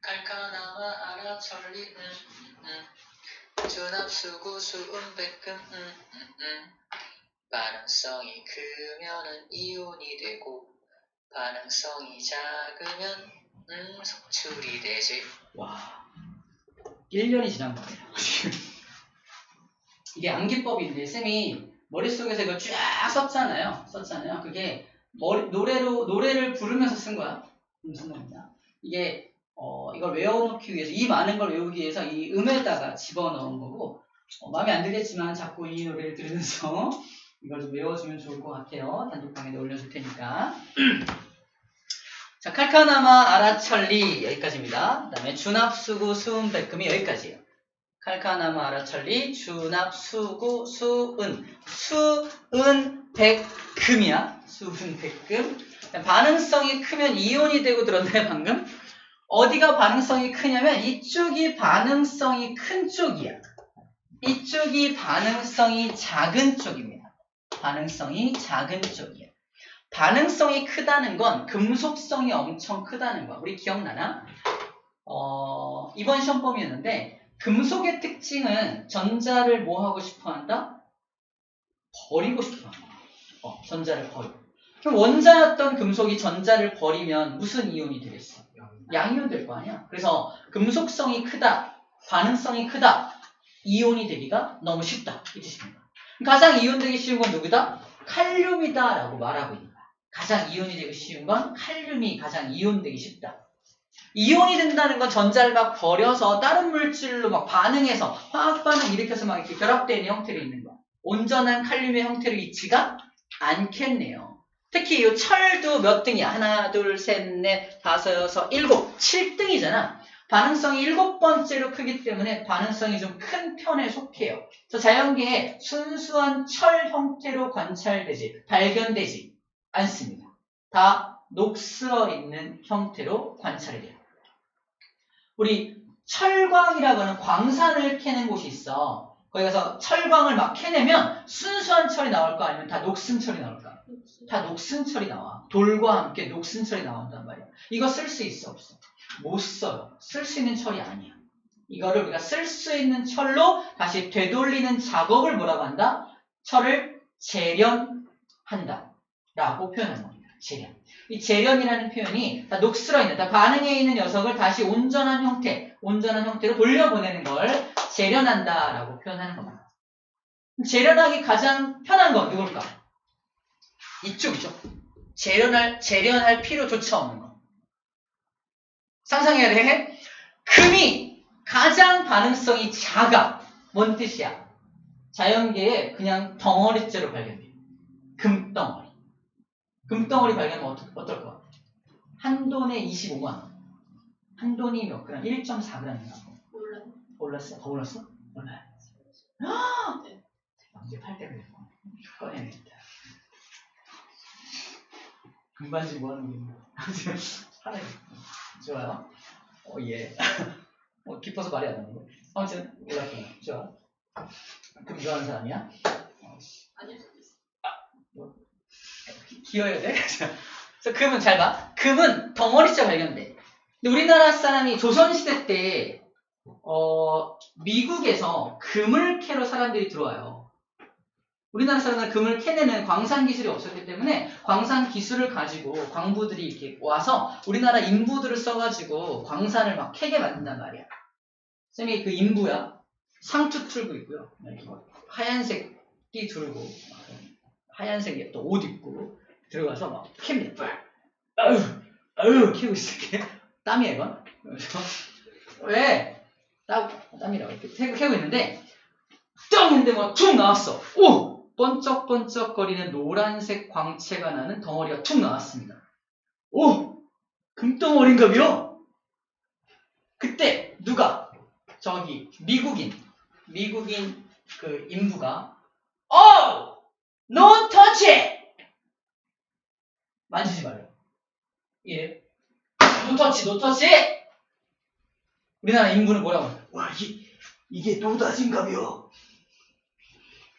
칼카나와 알아 천리는 준합수구 수은 백금 반응성이 크면은 이온이 되고 반응성이 작으면 석출이 되지. 와, 1년이 지난 거예요. 이게 암기법인데 쌤이 머릿속에서 이걸 쫙 썼잖아요. 그게 노래를 부르면서 쓴 거야. 쓴 겁니다. 이게 이걸 외워놓기 위해서, 이 많은 걸 외우기 위해서 이 음에다가 집어넣은 거고, 마음에 안 들겠지만 자꾸 이 노래를 들으면서 이걸 좀 외워주면 좋을 것 같아요. 단톡방에 올려줄 테니까. 자, 칼카나마 아라철리 여기까지입니다. 그 다음에 준합수구 수은 백금이 여기까지예요. 칼카나마 아라철리 준합수구 수은 백금이야. 수은 백금. 반응성이 크면 이온이 되고 들었나요 방금? 어디가 반응성이 크냐면 이쪽이 반응성이 큰 쪽이야. 이쪽이 반응성이 작은 쪽입니다. 반응성이 작은 쪽이야. 반응성이 크다는 건 금속성이 엄청 크다는 거야. 우리 기억나나? 이번 시험범위였는데 금속의 특징은 전자를 뭐 하고 싶어 한다? 버리고 싶어 한다. 전자를 버리고. 그럼 원자였던 금속이 전자를 버리면 무슨 이온이 되겠어? 양이온 될 거 아니야? 그래서 금속성이 크다, 반응성이 크다, 이온이 되기가 너무 쉽다. 이 뜻입니다. 가장 이온되기 쉬운 건 누구다? 칼륨이다 라고 말하고 있는 거야. 가장 이온이 되기 쉬운 건 칼륨이 가장 이온되기 쉽다. 이온이 된다는 건 전자를 막 버려서 다른 물질로 막 반응해서 화학 반응 일으켜서 막 이렇게 결합되는 형태로 있는 거야. 온전한 칼륨의 형태로 있지가 않겠네요. 특히 이 철도 몇 등이야? 하나, 둘, 셋, 넷, 다섯, 여섯, 일곱, 7등이잖아. 반응성이 7번째로 크기 때문에 반응성이 좀 큰 편에 속해요. 그래서 자연계에 순수한 철 형태로 관찰되지, 발견되지 않습니다. 다 녹슬어 있는 형태로 관찰이 돼요. 우리 철광이라고 하는 광산을 캐는 곳이 있어. 거기 가서 철광을 막 캐내면 순수한 철이 나올까 아니면 다 녹슨 철이 나올까? 다 녹슨 철이 나와. 돌과 함께 녹슨 철이 나온단 말이야. 이거 쓸 수 있어 없어? 못 써요. 쓸 수 있는 철이 아니야. 이거를 우리가 쓸 수 있는 철로 다시 되돌리는 작업을 뭐라고 한다? 철을 재련한다 라고 표현하는 겁니다. 재련. 이 재련이라는 표현이 다 녹슬어 있는, 다 반응해 있는 녀석을 다시 온전한 형태로 돌려보내는 걸 재련한다 라고 표현하는 겁니다. 재련하기 가장 편한 건 누굴까? 이쪽이죠. 재련할 필요조차 없는 거. 상상해야 돼. 금이 가장 반응성이 작아. 뭔 뜻이야? 자연계에 그냥 덩어리째로 발견돼. 금덩어리. 금덩어리 발견하면 어떨 것 같아? 한 돈에 25만 원. 한 돈이 몇 그램? 1.4g인가? 몰라요. 몰랐어? 더 몰랐어? 몰라요. 언제 팔 때 그랬고. 꺼내야겠다. 금반지 뭐 하는 게 하나 좋아요. 예. 깊어서 말이 안 나는 거. 아무튼 몰랐구나. 좋아. 금 좋아하는 사람이야? 아니요. 기어야 돼? 그래서 금은 잘 봐. 금은 덩어리째 발견돼. 근데 우리나라 사람이 조선시대 때 미국에서 금을 캐러 사람들이 들어와요. 우리나라 사람들은 금을 캐내는 광산 기술이 없었기 때문에 광산 기술을 가지고 광부들이 이렇게 와서 우리나라 인부들을 써가지고 광산을 막 캐게 만든단 말이야. 쌤이 그 인부야. 상투 틀고 있고요. 이렇게 하얀색 띠 들고 하얀색 또 옷 입고 들어가서 막 캡니다. 아유 캐고 있어. 이렇게 땀이야 이건. 그래서 왜? 땀이라고 이렇게 캐고 있는데 쩡 했는데 막 툭 나왔어. 오! 번쩍번쩍거리는 노란색 광채가 나는 덩어리가 툭 나왔습니다. 오! 금덩어리인가요? 그때 누가? 저기 미국인 그 인부가 No touch it! 만지지 말라. 예. No touch, no touch it! 우리나라 인부는 뭐라고 해요? 와, 이게 노다지인가요?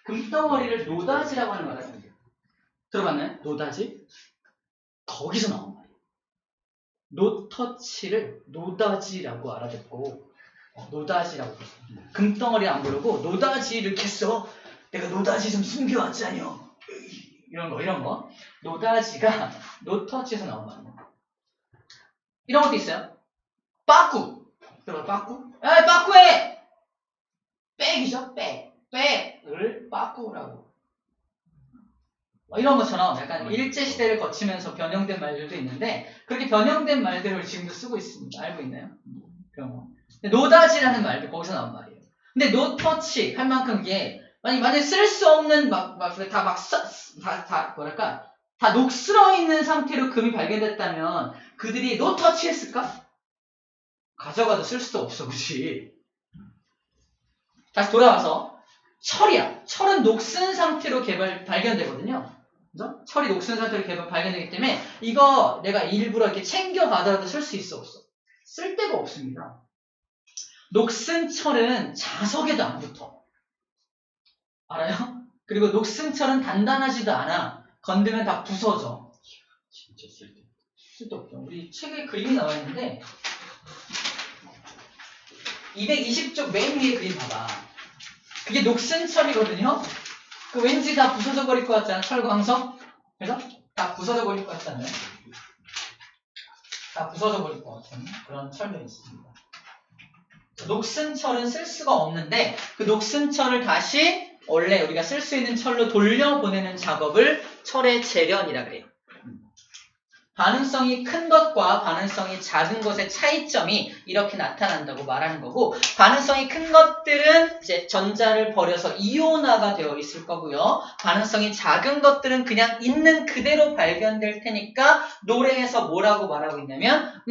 금덩어리를 노다지라고 하는 말을 합니다. 들어봤나요? 노다지? 거기서 나온 말이에요. 노터치를 노다지라고 알아듣고 노다지라고 부릅니다. 금덩어리 안 부르고 노다지를 캤어. 내가 노다지 좀 숨겨왔잖여. 이런 거. 노다지가 노터치에서 나온 말이에요. 이런 것도 있어요. 빠꾸. 들어봐, 빠꾸? 에, 빠꾸해! 백이죠, 백. 백을 빠꾸라고. 이런 것처럼 약간 일제시대를 거치면서 변형된 말들도 있는데, 그렇게 변형된 말들을 지금도 쓰고 있습니다. 알고 있나요? 그런 거. 노다지라는 말도 거기서 나온 말이에요. 근데 노터치 할 만큼 이게, 만약에 쓸 수 없는 다 녹슬어 있는 상태로 금이 발견됐다면, 그들이 노터치 했을까? 가져가도 쓸 수도 없어, 그치? 다시 돌아와서 철이야. 철은 녹슨 상태로 발견되거든요. 그죠? 철이 녹슨 상태로 발견되기 때문에 이거 내가 일부러 이렇게 챙겨가더라도 쓸 수 있어, 없어? 쓸 데가 없습니다. 녹슨 철은 자석에도 안 붙어. 알아요? 그리고 녹슨 철은 단단하지도 않아. 건드면 다 부서져. 진짜 쓸데없죠. 우리 책에 그림이 나와 있는데 220쪽 맨 위에 그림 봐봐. 그게 녹슨 철이거든요. 그 왠지 다 부서져 버릴 것 같잖아. 철광석. 그래서 다 부서져 버릴 것 같잖아요. 다 부서져 버릴 것 같은 그런 철들이 있습니다. 녹슨 철은 쓸 수가 없는데 그 녹슨 철을 다시 원래 우리가 쓸 수 있는 철로 돌려보내는 작업을 철의 재련이라 그래요. 반응성이 큰 것과 반응성이 작은 것의 차이점이 이렇게 나타난다고 말하는 거고, 반응성이 큰 것들은 이제 전자를 버려서 이온화가 되어 있을 거고요. 반응성이 작은 것들은 그냥 있는 그대로 발견될 테니까 노래에서 뭐라고 말하고 있냐면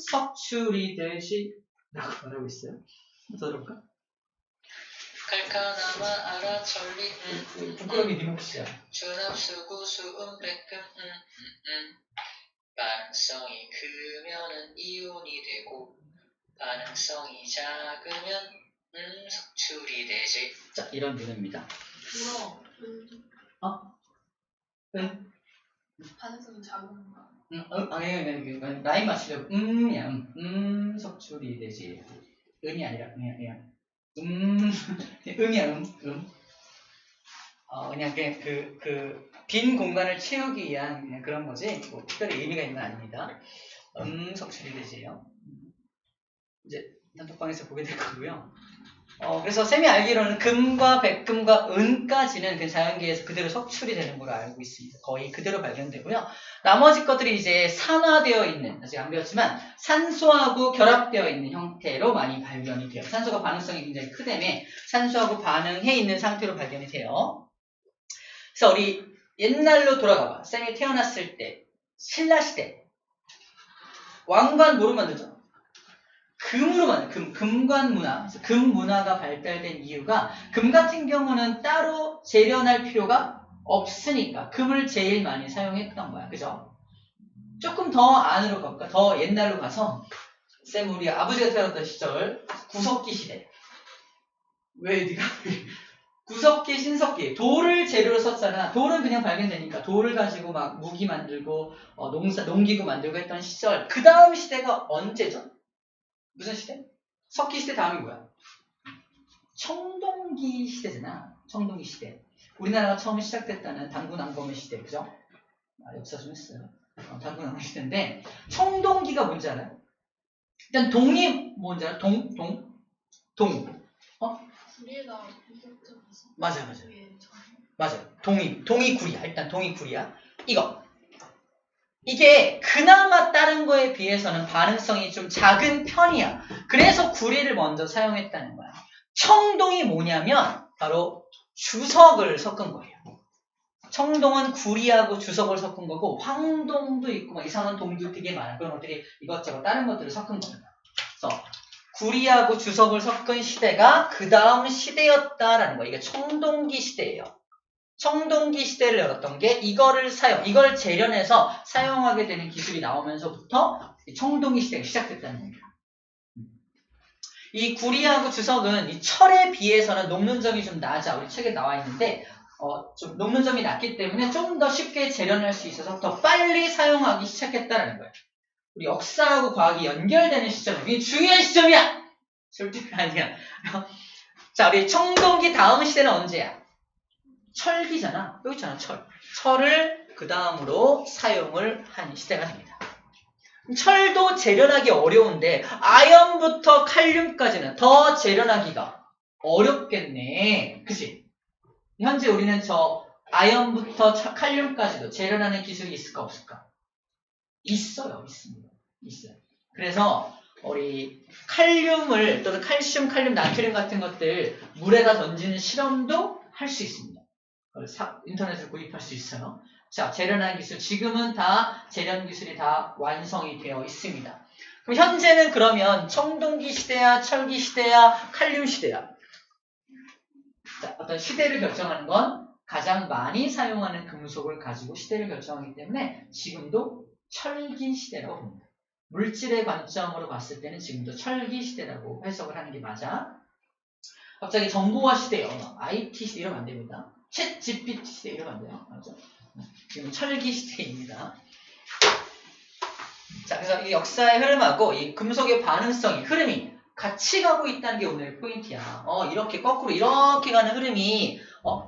석출이듯이 라고 말하고 있어요. 더 들어볼까? 칼카나마 아라철리 부끄러움이 네 몫이야. 주납수 구수 백금 반응성이 크면은 이온이 되고 반응성이 작으면 석출이 되지. 자, 이런 노래입니다. 은? 반응성이 작은 건가? 아니, 라인 맞추려고. 이야. 석출이 되지. 은이 아니라, 그냥. 음이야, 그냥 빈 공간을 채우기 위한 그냥 그런 거지. 뭐, 특별히 의미가 있는 건 아닙니다. 석출이 되지요. 이제, 단톡방에서 보게 될 거고요. 그래서 쌤이 알기로는 금과 백금과 은까지는 그 자연계에서 그대로 석출이 되는 걸로 알고 있습니다. 거의 그대로 발견되고요. 나머지 것들이 이제 산화되어 있는, 아직 안 배웠지만 산소하고 결합되어 있는 형태로 많이 발견이 돼요. 산소가 반응성이 굉장히 크다며 산소하고 반응해 있는 상태로 발견이 돼요. 그래서 우리 옛날로 돌아가봐. 쌤이 태어났을 때 신라시대 왕관 뭐로 만들죠? 금으로 만들죠. 금관 문화. 그래서 금 문화가 발달된 이유가 금 같은 경우는 따로 재련할 필요가 없으니까 금을 제일 많이 사용했던 거야. 그죠? 조금 더 안으로 가볼까? 더 옛날로 가서 쌤 우리 아버지가 태어났던 시절 구석기 시대. 왜 네가 구석기, 신석기 돌을 재료로 썼잖아. 돌은 그냥 발견되니까 돌을 가지고 막 무기 만들고 농기구 만들고 했던 시절. 그 다음 시대가 언제죠? 무슨 시대? 석기 시대 다음이 뭐야? 청동기 시대잖아. 청동기 시대. 우리나라가 처음 시작됐다는 단군왕검의 시대, 그죠? 역사 좀 했어요. 단군왕검 시대인데 청동기가 뭔지 알아요? 일단 동이 뭔지 알아요? 동. 구리에다 구석적이서. 맞아요. 맞아요. 동이 구리야. 일단 동이 구리야. 이게 그나마 다른 거에 비해서는 반응성이 좀 작은 편이야. 그래서 구리를 먼저 사용했다는 거야. 청동이 뭐냐면 바로 주석을 섞은 거예요. 청동은 구리하고 주석을 섞은 거고 황동도 있고 막 이상한 동도 되게 많아. 그런 것들이 이것저것 다른 것들을 섞은 겁니다. 그래서 구리하고 주석을 섞은 시대가 그 다음 시대였다라는 거예요. 이게 청동기 시대예요. 청동기 시대를 열었던 게 이걸 재련해서 사용하게 되는 기술이 나오면서부터 청동기 시대가 시작됐다는 겁니다. 이 구리하고 주석은 이 철에 비해서는 녹는 점이 좀 낮아. 우리 책에 나와 있는데 좀 녹는 점이 낮기 때문에 좀 더 쉽게 재련할 수 있어서 더 빨리 사용하기 시작했다는 거예요. 우리 역사하고 과학이 연결되는 시점, 이게 중요한 시점이야! 절대 아니야. 자, 우리 청동기 다음 시대는 언제야? 철기잖아. 여기 있잖아, 철. 철을 그 다음으로 사용을 한 시대가 됩니다. 철도 재련하기 어려운데 아연부터 칼륨까지는 더 재련하기가 어렵겠네. 그치? 현재 우리는 저 아연부터 칼륨까지도 재련하는 기술이 있을까 없을까? 있습니다. 있어요. 그래서 우리 칼륨을 또는 칼슘, 칼륨, 나트륨 같은 것들 물에다 던지는 실험도 할 수 있습니다. 그걸 인터넷으로 구입할 수 있어요. 자, 재련하는 기술. 지금은 다 재련 기술이 다 완성이 되어 있습니다. 그럼 현재는 그러면 청동기 시대야, 철기 시대야, 칼륨 시대야. 자, 어떤 시대를 결정하는 건 가장 많이 사용하는 금속을 가지고 시대를 결정하기 때문에 지금도 철기 시대라고 봅니다. 물질의 관점으로 봤을 때는 지금도 철기 시대라고 해석을 하는 게 맞아. 갑자기 정보화 시대요. IT 시대 이러면 안 됩니다. 챗 GPT 시대 이러면 안 돼요. 맞죠? 지금 철기 시대입니다. 자, 그래서 이 역사의 흐름하고 이 금속의 반응성이 흐름이 같이 가고 있다는 게 오늘의 포인트야. 이렇게 거꾸로 이렇게 가는 흐름이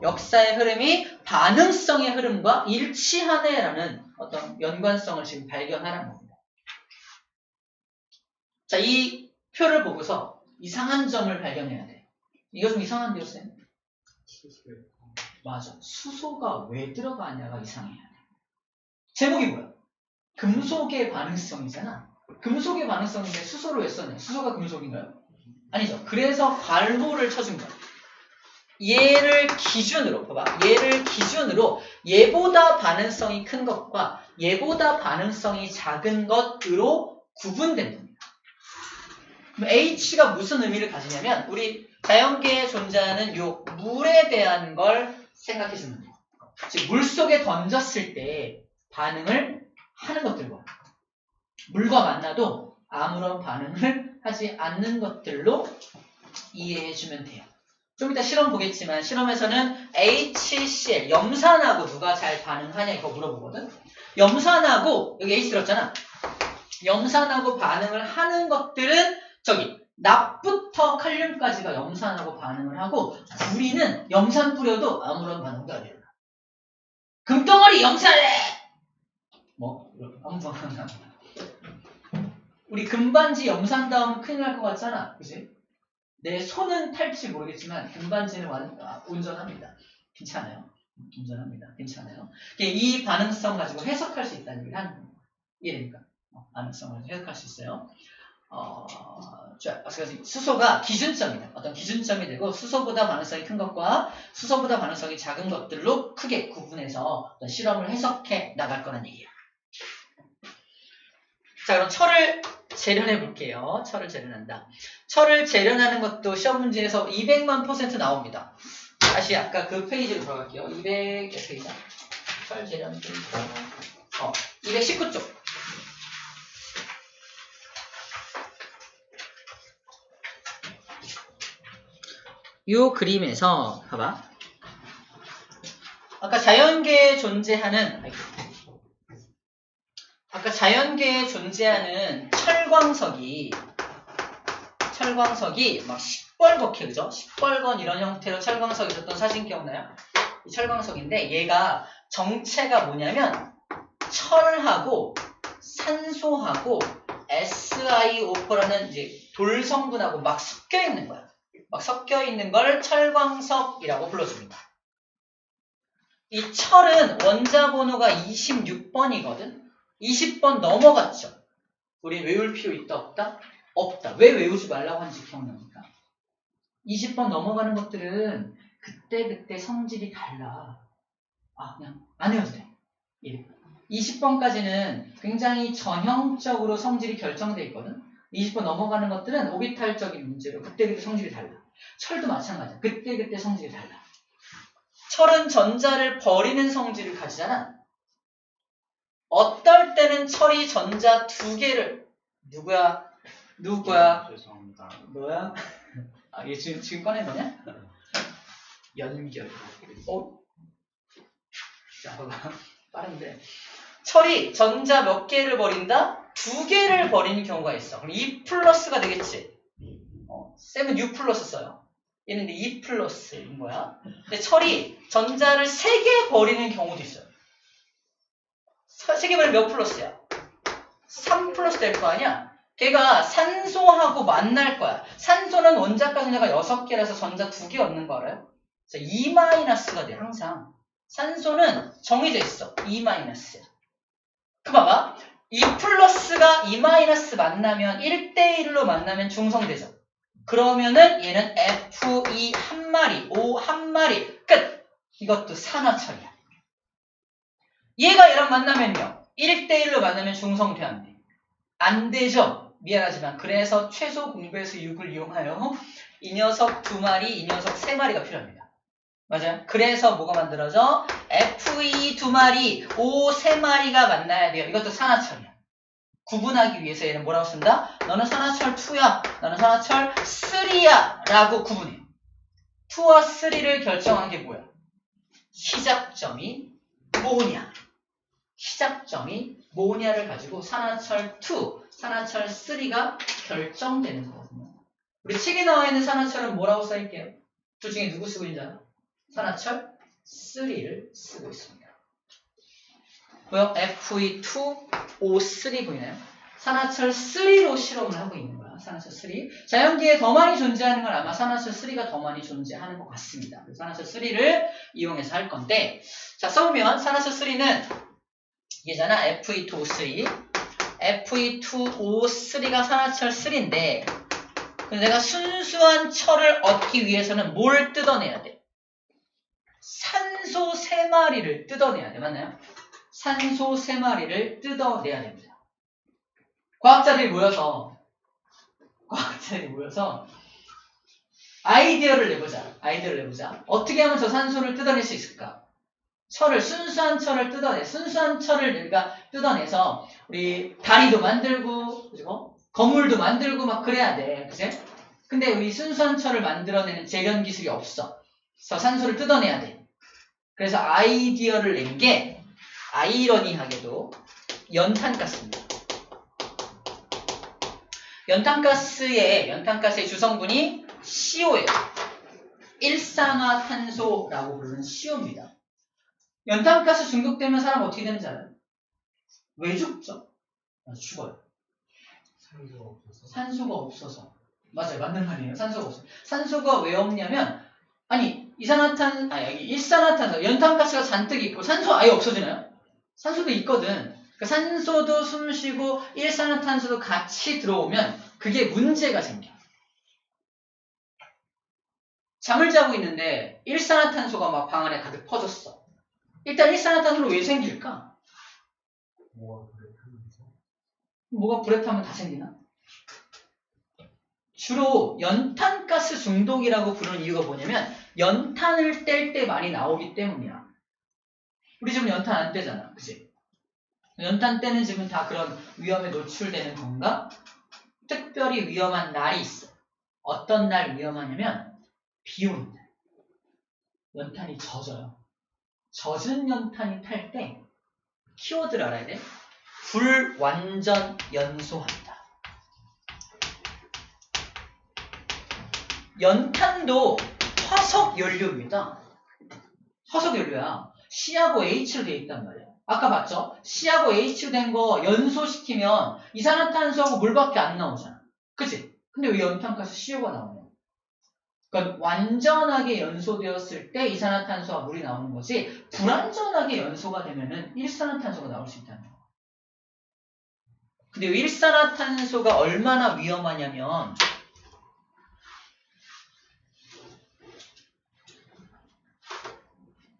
역사의 흐름이 반응성의 흐름과 일치하네라는 어떤 연관성을 지금 발견하라는 겁니다. 자, 이 표를 보고서 이상한 점을 발견해야 돼. 이거 좀 이상한데요, 쌤? 맞아. 수소가 왜 들어가냐가 이상해야 돼. 제목이 뭐야? 금속의 반응성이잖아. 금속의 반응성인데 수소를 왜 썼냐? 수소가 금속인가요? 아니죠. 그래서 괄호를 쳐준 거야. 얘를 기준으로 봐봐. 얘를 기준으로 얘보다 반응성이 큰 것과 얘보다 반응성이 작은 것으로 구분된답니다. 그럼 H가 무슨 의미를 가지냐면 우리 자연계에 존재하는 요 물에 대한 걸 생각해 주면 돼요. 즉 물속에 던졌을 때 반응을 하는 것들과 물과 만나도 아무런 반응을 하지 않는 것들로 이해해 주면 돼요. 좀 이따 실험 보겠지만 실험에서는 HCl, 염산하고 누가 잘 반응하냐 이거 물어보거든. 염산하고 여기 H 들었잖아. 염산하고 반응을 하는 것들은 저기 납부터 칼륨까지가 염산하고 반응을 하고 구리는 염산 뿌려도 아무런 반응도 안 일어나. 금덩어리 염산해! 뭐 이렇게 아무도 안 한다. 우리 금반지 염산 다음 큰일 날 것 같잖아. 그치? 내 손은 탈지 모르겠지만 금반지는 온전합니다. 괜찮아요. 온전합니다. 괜찮아요. 이 반응성 가지고 해석할 수 있다는 얘기를 하는 겁니다. 이해됩니까? 반응성을 해석할 수 있어요. 그래서 수소가 기준점이다. 어떤 기준점이 되고 수소보다 반응성이 큰 것과 수소보다 반응성이 작은 것들로 크게 구분해서 어떤 실험을 해석해 나갈 거란 얘기예요. 자, 그럼 철을 재련해 볼게요. 철을 재련한다. 철을 재련하는 것도 시험 문제에서 200만 % 나옵니다. 다시 아까 그 페이지로 들어갈게요. 200몇 페이지야? 철 재련 페이지. 219쪽. 이 그림에서 봐봐. 아까 자연계에 존재하는 철광석이 막 시뻘겋게, 그죠? 시뻘건 이런 형태로 철광석이 있었던 사진 기억나요? 이 철광석인데 얘가 정체가 뭐냐면 철하고 산소하고 SiO4라는 이제 돌 성분하고 막 섞여 있는 거야. 막 섞여 있는 걸 철광석이라고 불러줍니다. 이 철은 원자 번호가 26번이거든? 20번 넘어갔죠? 우리 외울 필요 있다 없다? 없다. 왜 외우지 말라고 하는지 기억납니까? 20번 넘어가는 것들은 그때 성질이 달라. 그냥 안 외워도 돼. 20번까지는 굉장히 전형적으로 성질이 결정돼 있거든? 20번 넘어가는 것들은 오비탈적인 문제로 그때 성질이 달라. 철도 마찬가지야. 그때 성질이 달라. 철은 전자를 버리는 성질을 가지잖아. 어떨 때는 철이 전자 2개를 누구야? 죄송합니다. 너야? 얘 지금 꺼낸 거냐? 연결. 자, 봐봐. 빠른데. 철이 전자 몇 개를 버린다? 2개를 버리는 경우가 있어. 그럼 2 플러스가 되겠지. 쌤은 U 플러스 써요. 얘는 2 플러스인 거야. 근데 철이 전자를 3개 버리는 경우도 있어요. 3개 버리면 몇 플러스야? 3 플러스 될 거 아니야? 걔가 산소하고 만날 거야. 산소는 원자가 전자가 6개라서 전자 2개 얻는 거 알아요? 그래서 2-가 돼, 항상. 산소는 정해져 있어. 2-야. 그 봐봐. 2 플러스가 2- 만나면 1대1로 만나면 중성되죠. 그러면은 얘는 Fe 한 마리, O 한 마리, 끝! 이것도 산화철이야. 얘가 얘랑 만나면요. 1대1로 만나면 중성돼, 안 돼? 안 되죠? 미안하지만. 그래서 최소 공배수 6을 이용하여 이 녀석 2마리, 이 녀석 3마리가 필요합니다. 맞아요? 그래서 뭐가 만들어져? Fe 2마리, O 3마리가 만나야 돼요. 이것도 산화철이야. 구분하기 위해서 얘는 뭐라고 쓴다? 너는 산화철 2야. 너는 산화철 3야. 라고 구분해. 2와 3를 결정한 게 뭐야? 시작점이 뭐냐? 시작점이 뭐냐를 가지고 산화철 2, 산화철 3가 결정되는 거거든요. 우리 책에 나와 있는 산화철은 뭐라고 써있게요? 둘 중에 누구 쓰고 있는지 알아? 산화철 3를 쓰고 있습니다. 뭐요? Fe2O3 보이나요? 산화철 3로 실험을 하고 있는 거야. 산화철 3. 자연계에 더 많이 존재하는 건 아마 산화철 3가 더 많이 존재하는 것 같습니다. 그래서 산화철 3를 이용해서 할 건데, 자, 써보면 산화철 3는 얘잖아. Fe2O3. Fe2O3가 산화철 3인데, 내가 순수한 철을 얻기 위해서는 뭘 뜯어내야 돼? 산소 3마리를 뜯어내야 돼. 맞나요? 산소 3마리를 뜯어내야 됩니다. 과학자들이 모여서 아이디어를 내보자. 어떻게 하면 저 산소를 뜯어낼 수 있을까? 순수한 철을 우리가 뜯어내서 우리 다리도 만들고, 그리고 건물도 만들고 막 그래야 돼. 그치? 근데 우리 순수한 철을 만들어내는 재련 기술이 없어. 그래서 산소를 뜯어내야 돼. 그래서 아이디어를 낸 게 아이러니하게도 연탄가스입니다. 연탄가스의 주성분이 CO예요. 일산화탄소라고 부르는 CO입니다. 연탄가스 중독되면 사람 어떻게 되는지 알아요? 왜 죽죠? 죽어요. 산소가 없어서. 맞아요. 맞는 말이에요. 산소가 없어서. 산소가 왜 없냐면, 일산화탄소, 연탄가스가 잔뜩 있고, 산소 아예 없어지나요? 산소도 있거든. 산소도 숨쉬고, 일산화탄소도 같이 들어오면, 그게 문제가 생겨. 잠을 자고 있는데 일산화탄소가 막 방 안에 가득 퍼졌어. 일단 일산화탄소는 왜 생길까? 뭐가 불에 타면 다 생기나? 주로 연탄가스 중독이라고 부르는 이유가 뭐냐면 연탄을 뗄 때 많이 나오기 때문이야. 우리 집은 연탄 안 떼잖아. 그치? 연탄 떼는 집은 다 그런 위험에 노출되는 건가? 특별히 위험한 날이 있어. 어떤 날 위험하냐면 비 오는 날. 연탄이 젖어요. 젖은 연탄이 탈 때 키워드를 알아야 돼. 불완전 연소한다. 연탄도 화석 연료입니다. 화석 연료야. C하고 H로 되어 있단 말이야. 아까 봤죠? C하고 H로 된 거 연소시키면 이산화탄소하고 물밖에 안 나오잖아. 그치? 근데 왜 연탄가스 CO가 나오냐? 그러니까 완전하게 연소되었을 때 이산화탄소와 물이 나오는 거지 불완전하게 연소가 되면은 일산화탄소가 나올 수 있다는 거야. 근데 일산화탄소가 얼마나 위험하냐면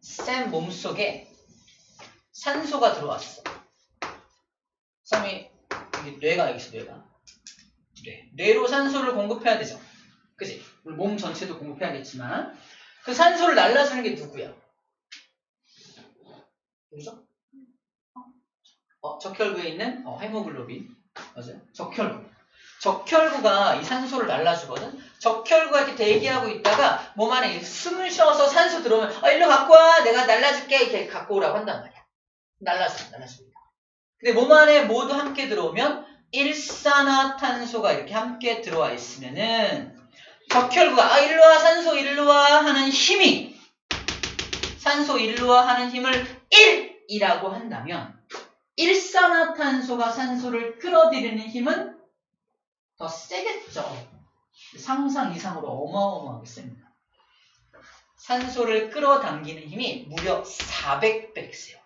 쌤 몸속에 산소가 들어왔어. 쌤이 여기 뇌가 여기 있어. 뇌로 산소를 공급해야 되죠. 그치? 우리 몸 전체도 공급해야겠지만 그 산소를 날라주는 게 누구야? 누구죠? 적혈구에 있는 헤모글로빈. 맞아요. 적혈구가 이 산소를 날라주거든. 적혈구가 이렇게 대기하고 있다가 몸 안에 숨을 쉬어서 산소 들어오면 일로 갖고 와. 내가 날라줄게. 이렇게 갖고 오라고 한단 말이야. 날라줍니다. 근데 몸 안에 모두 함께 들어오면 일산화탄소가 이렇게 함께 들어와 있으면은 적혈구가 일로 와 산소 일로 와 하는 힘이 산소 일로 와 하는 힘을 1이라고 한다면 일산화탄소가 산소를 끌어들이는 힘은 더 세겠죠. 상상 이상으로 어마어마하게 셉니다. 산소를 끌어당기는 힘이 무려 400배 세요.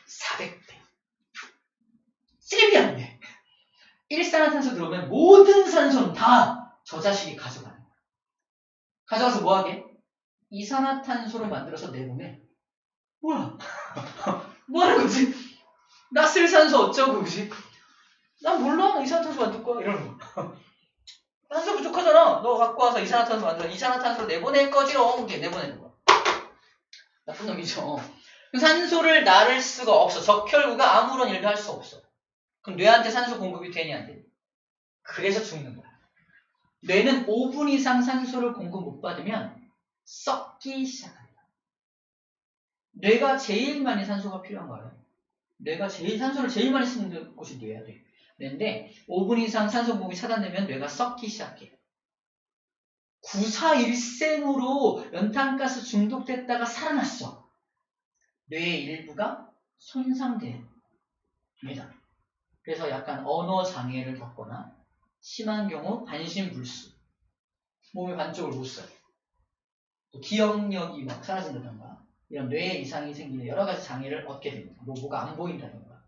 400배. 잽이 안 돼. 일산화탄소 들어오면 모든 산소는 다 저 자식이 가져가는 거야. 가져가서 뭐 하게? 이산화탄소로 만들어서 내보내. 뭐야? 뭐 하는 거지? 나 쓸 산소 어쩌고, 그지? 난 몰라. 이산화탄소 만들 거야. 이러는 거. 산소 부족하잖아. 너 갖고 와서 이산화탄소 만들어. 이산화탄소로 내보낼 거지롱. 이렇게 내보내는 거야. 나쁜 놈이죠. 산소를 나를 수가 없어. 적혈구가 아무런 일도 할 수 없어. 그럼 뇌한테 산소 공급이 되니 안 되니? 그래서 죽는 거야. 뇌는 5분 이상 산소를 공급 못 받으면 썩기 시작합니다. 뇌가 제일 많이 산소가 필요한 거예요. 뇌가 산소를 제일 많이 쓰는 곳이 뇌야 돼. 뇌인데 5분 이상 산소 공급이 차단되면 뇌가 썩기 시작해. 941생으로 연탄가스 중독됐다가 살아났어. 뇌의 일부가 손상됩니다. 그래서 약간 언어 장애를 겪거나 심한 경우 반신불수, 몸의 반쪽을 못 써요. 또 기억력이 막 사라진다던가 이런 뇌에 이상이 생기는 여러 가지 장애를 얻게 됩니다. 뭐가 안 보인다던가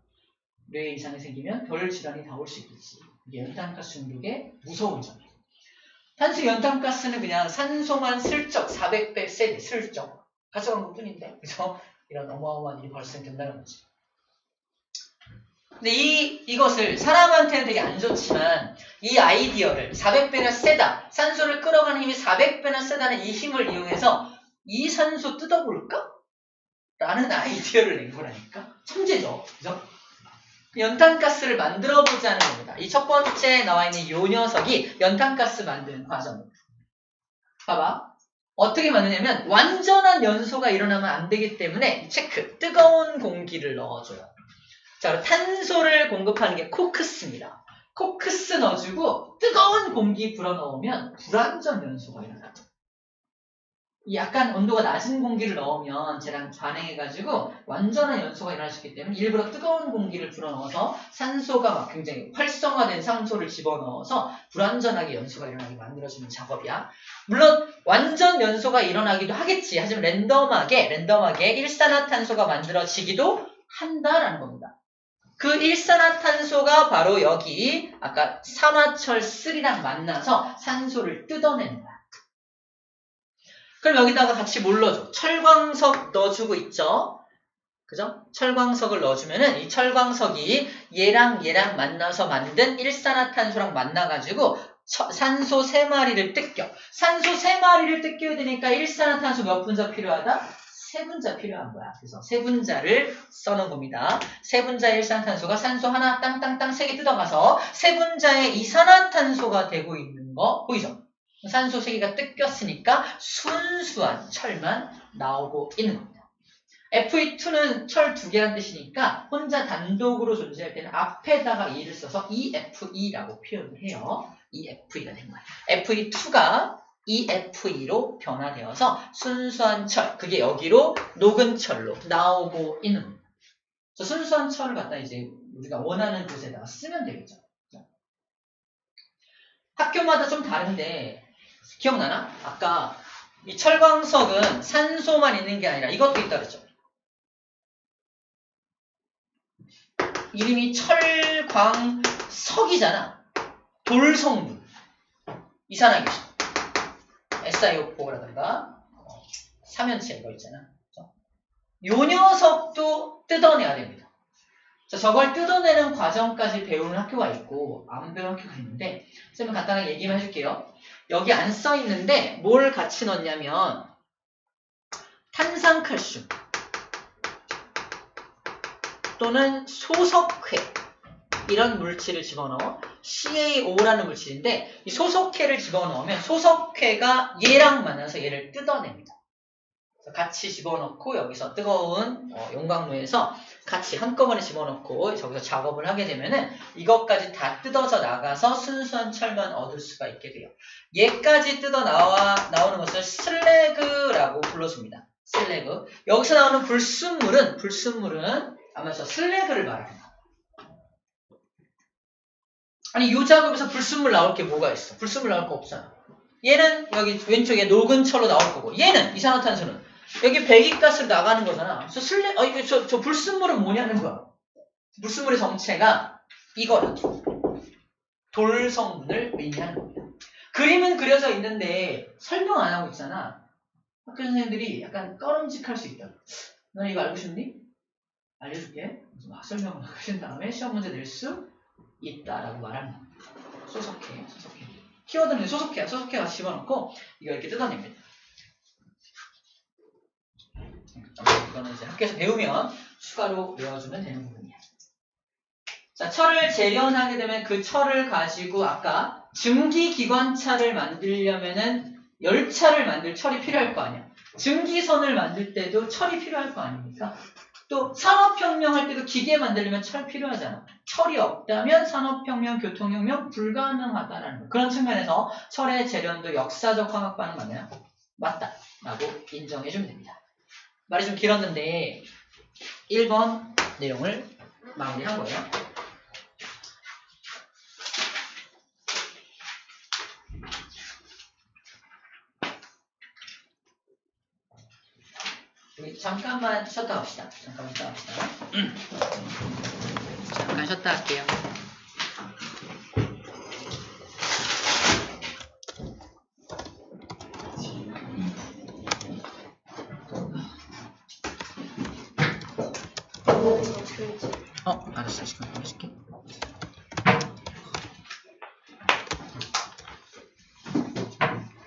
뇌에 이상이 생기면 별 질환이 다 올 수 있겠지. 이게 연탄가스 중독의 무서운 점이에요. 단순히 연탄가스는 그냥 산소만 슬쩍 400배 세게 슬쩍 가져간 것 뿐인데 그래서 이런 어마어마한 일이 발생된다는 거지. 근데 이것을 사람한테는 되게 안 좋지만 이 아이디어를 400배나 세다, 산소를 끌어가는 힘이 400배나 세다는 이 힘을 이용해서 이 산소 뜯어볼까? 라는 아이디어를 낸 거라니까. 천재죠. 그죠? 연탄가스를 만들어보자는 겁니다. 이 첫 번째 나와 있는 요 녀석이 연탄가스 만드는 과정입니다. 봐봐. 어떻게 만드냐면 완전한 연소가 일어나면 안 되기 때문에 체크. 뜨거운 공기를 넣어줘요. 자, 탄소를 공급하는 게 코크스입니다. 코크스 넣어주고 뜨거운 공기 불어넣으면 불완전 연소가 일어나요. 약간 온도가 낮은 공기를 넣으면 쟤랑 반응해가지고 완전한 연소가 일어날 수 있기 때문에 일부러 뜨거운 공기를 불어넣어서 산소가 막 굉장히 활성화된 산소를 집어넣어서 불완전하게 연소가 일어나게 만들어주는 작업이야. 물론 완전 연소가 일어나기도 하겠지. 하지만 랜덤하게 일산화탄소가 만들어지기도 한다라는 겁니다. 그 일산화탄소가 바로 여기 아까 산화철 3랑 만나서 산소를 뜯어내는 거야. 그럼 여기다가 같이 뭘 넣어줘? 철광석 넣어주고 있죠? 그죠? 철광석을 넣어주면은 이 철광석이 얘랑 만나서 만든 일산화탄소랑 만나가지고 산소 3마리를 뜯겨. 산소 3마리를 뜯겨야 되니까 일산화탄소 몇 분자 필요하다? 3분자 필요한 거야. 그래서 3분자를 써놓은 겁니다. 3분자의 일산화탄소가 산소 하나 땅땅땅 3개 뜯어가서 3분자의 이산화탄소가 되고 있는 거 보이죠? 산소 3개가 뜯겼으니까 순수한 철만 나오고 있는 겁니다. Fe2는 철 2개란 뜻이니까 혼자 단독으로 존재할 때는 앞에다가 E를 써서 EFE라고 표현을 해요. EFE가 된 거야. Fe2가 EFE로 변화되어서 순수한 철, 그게 여기로 녹은 철로 나오고 있는 겁니다. 순수한 철을 갖다 이제 우리가 원하는 곳에다가 쓰면 되겠죠. 학교마다 좀 다른데 기억나나? 아까 이 철광석은 산소만 있는 게 아니라 이것도 있다 그랬죠. 이름이 철광석이잖아. 돌성분. 이산화기수. SiO4라든가 삼연체 이거 있잖아. 요 녀석도 뜯어내야 됩니다. 저걸 뜯어내는 과정까지 배우는 학교가 있고 안 배우는 학교가 있는데 쌤은 간단하게 얘기만 해줄게요. 여기 안 써있는데 뭘 같이 넣냐면 탄산칼슘 또는 소석회 이런 물질을 집어넣어 CaO라는 물질인데 이 소석회를 집어넣으면 소석회가 얘랑 만나서 얘를 뜯어냅니다. 같이 집어넣고 여기서 뜨거운 용광로에서 같이 한꺼번에 집어넣고 저기서 작업을 하게 되면은 이것까지 다 뜯어져 나가서 순수한 철만 얻을 수가 있게 돼요. 얘까지 뜯어 나오는 것을 슬래그라고 불러줍니다. 슬래그. 여기서 나오는 불순물은 아마 저 슬래그를 말합니다. 아니 이 작업에서 불순물 나올 게 뭐가 있어? 불순물 나올 거 없잖아. 얘는 여기 왼쪽에 녹은 철로 나올 거고 얘는 이산화탄소는 여기 배기가스로 나가는 거잖아. 저 불순물은 뭐냐는 거야. 불순물의 정체가 이거야. 돌 성분을 의미하는 겁니다. 그림은 그려져 있는데 설명 안 하고 있잖아. 학교 선생님들이 약간 꺼름직할 수 있다. 너 이거 알고 싶니? 알려줄게. 막 설명을 하신 다음에 시험 문제 낼 수 있다라고 말하는 겁니다. 소석회. 키워드는 소석회야. 소석회가 집어넣고 이거 이렇게 뜯어냅니다. 이거는 이제 학교에서 배우면 추가로 외워주면 되는 부분이야. 자, 철을 재련하게 되면 그 철을 가지고 아까 증기기관차를 만들려면은 열차를 만들 철이 필요할 거 아니야. 증기선을 만들 때도 철이 필요할 거 아닙니까? 또 산업혁명 할 때도 기계 만들려면 철 필요하잖아. 철이 없다면 산업혁명, 교통혁명 불가능하다라는 거. 그런 측면에서 철의 재련도 역사적 화학 반응 맞나요? 맞다. 라고 인정해주면 됩니다. 말이 좀 길었는데 1번 내용을 마무리한 거예요. 우리 잠깐만 쉬었다 갑시다. 잠깐 쉬었다 할게요. 알았어. 시간 보내줄게.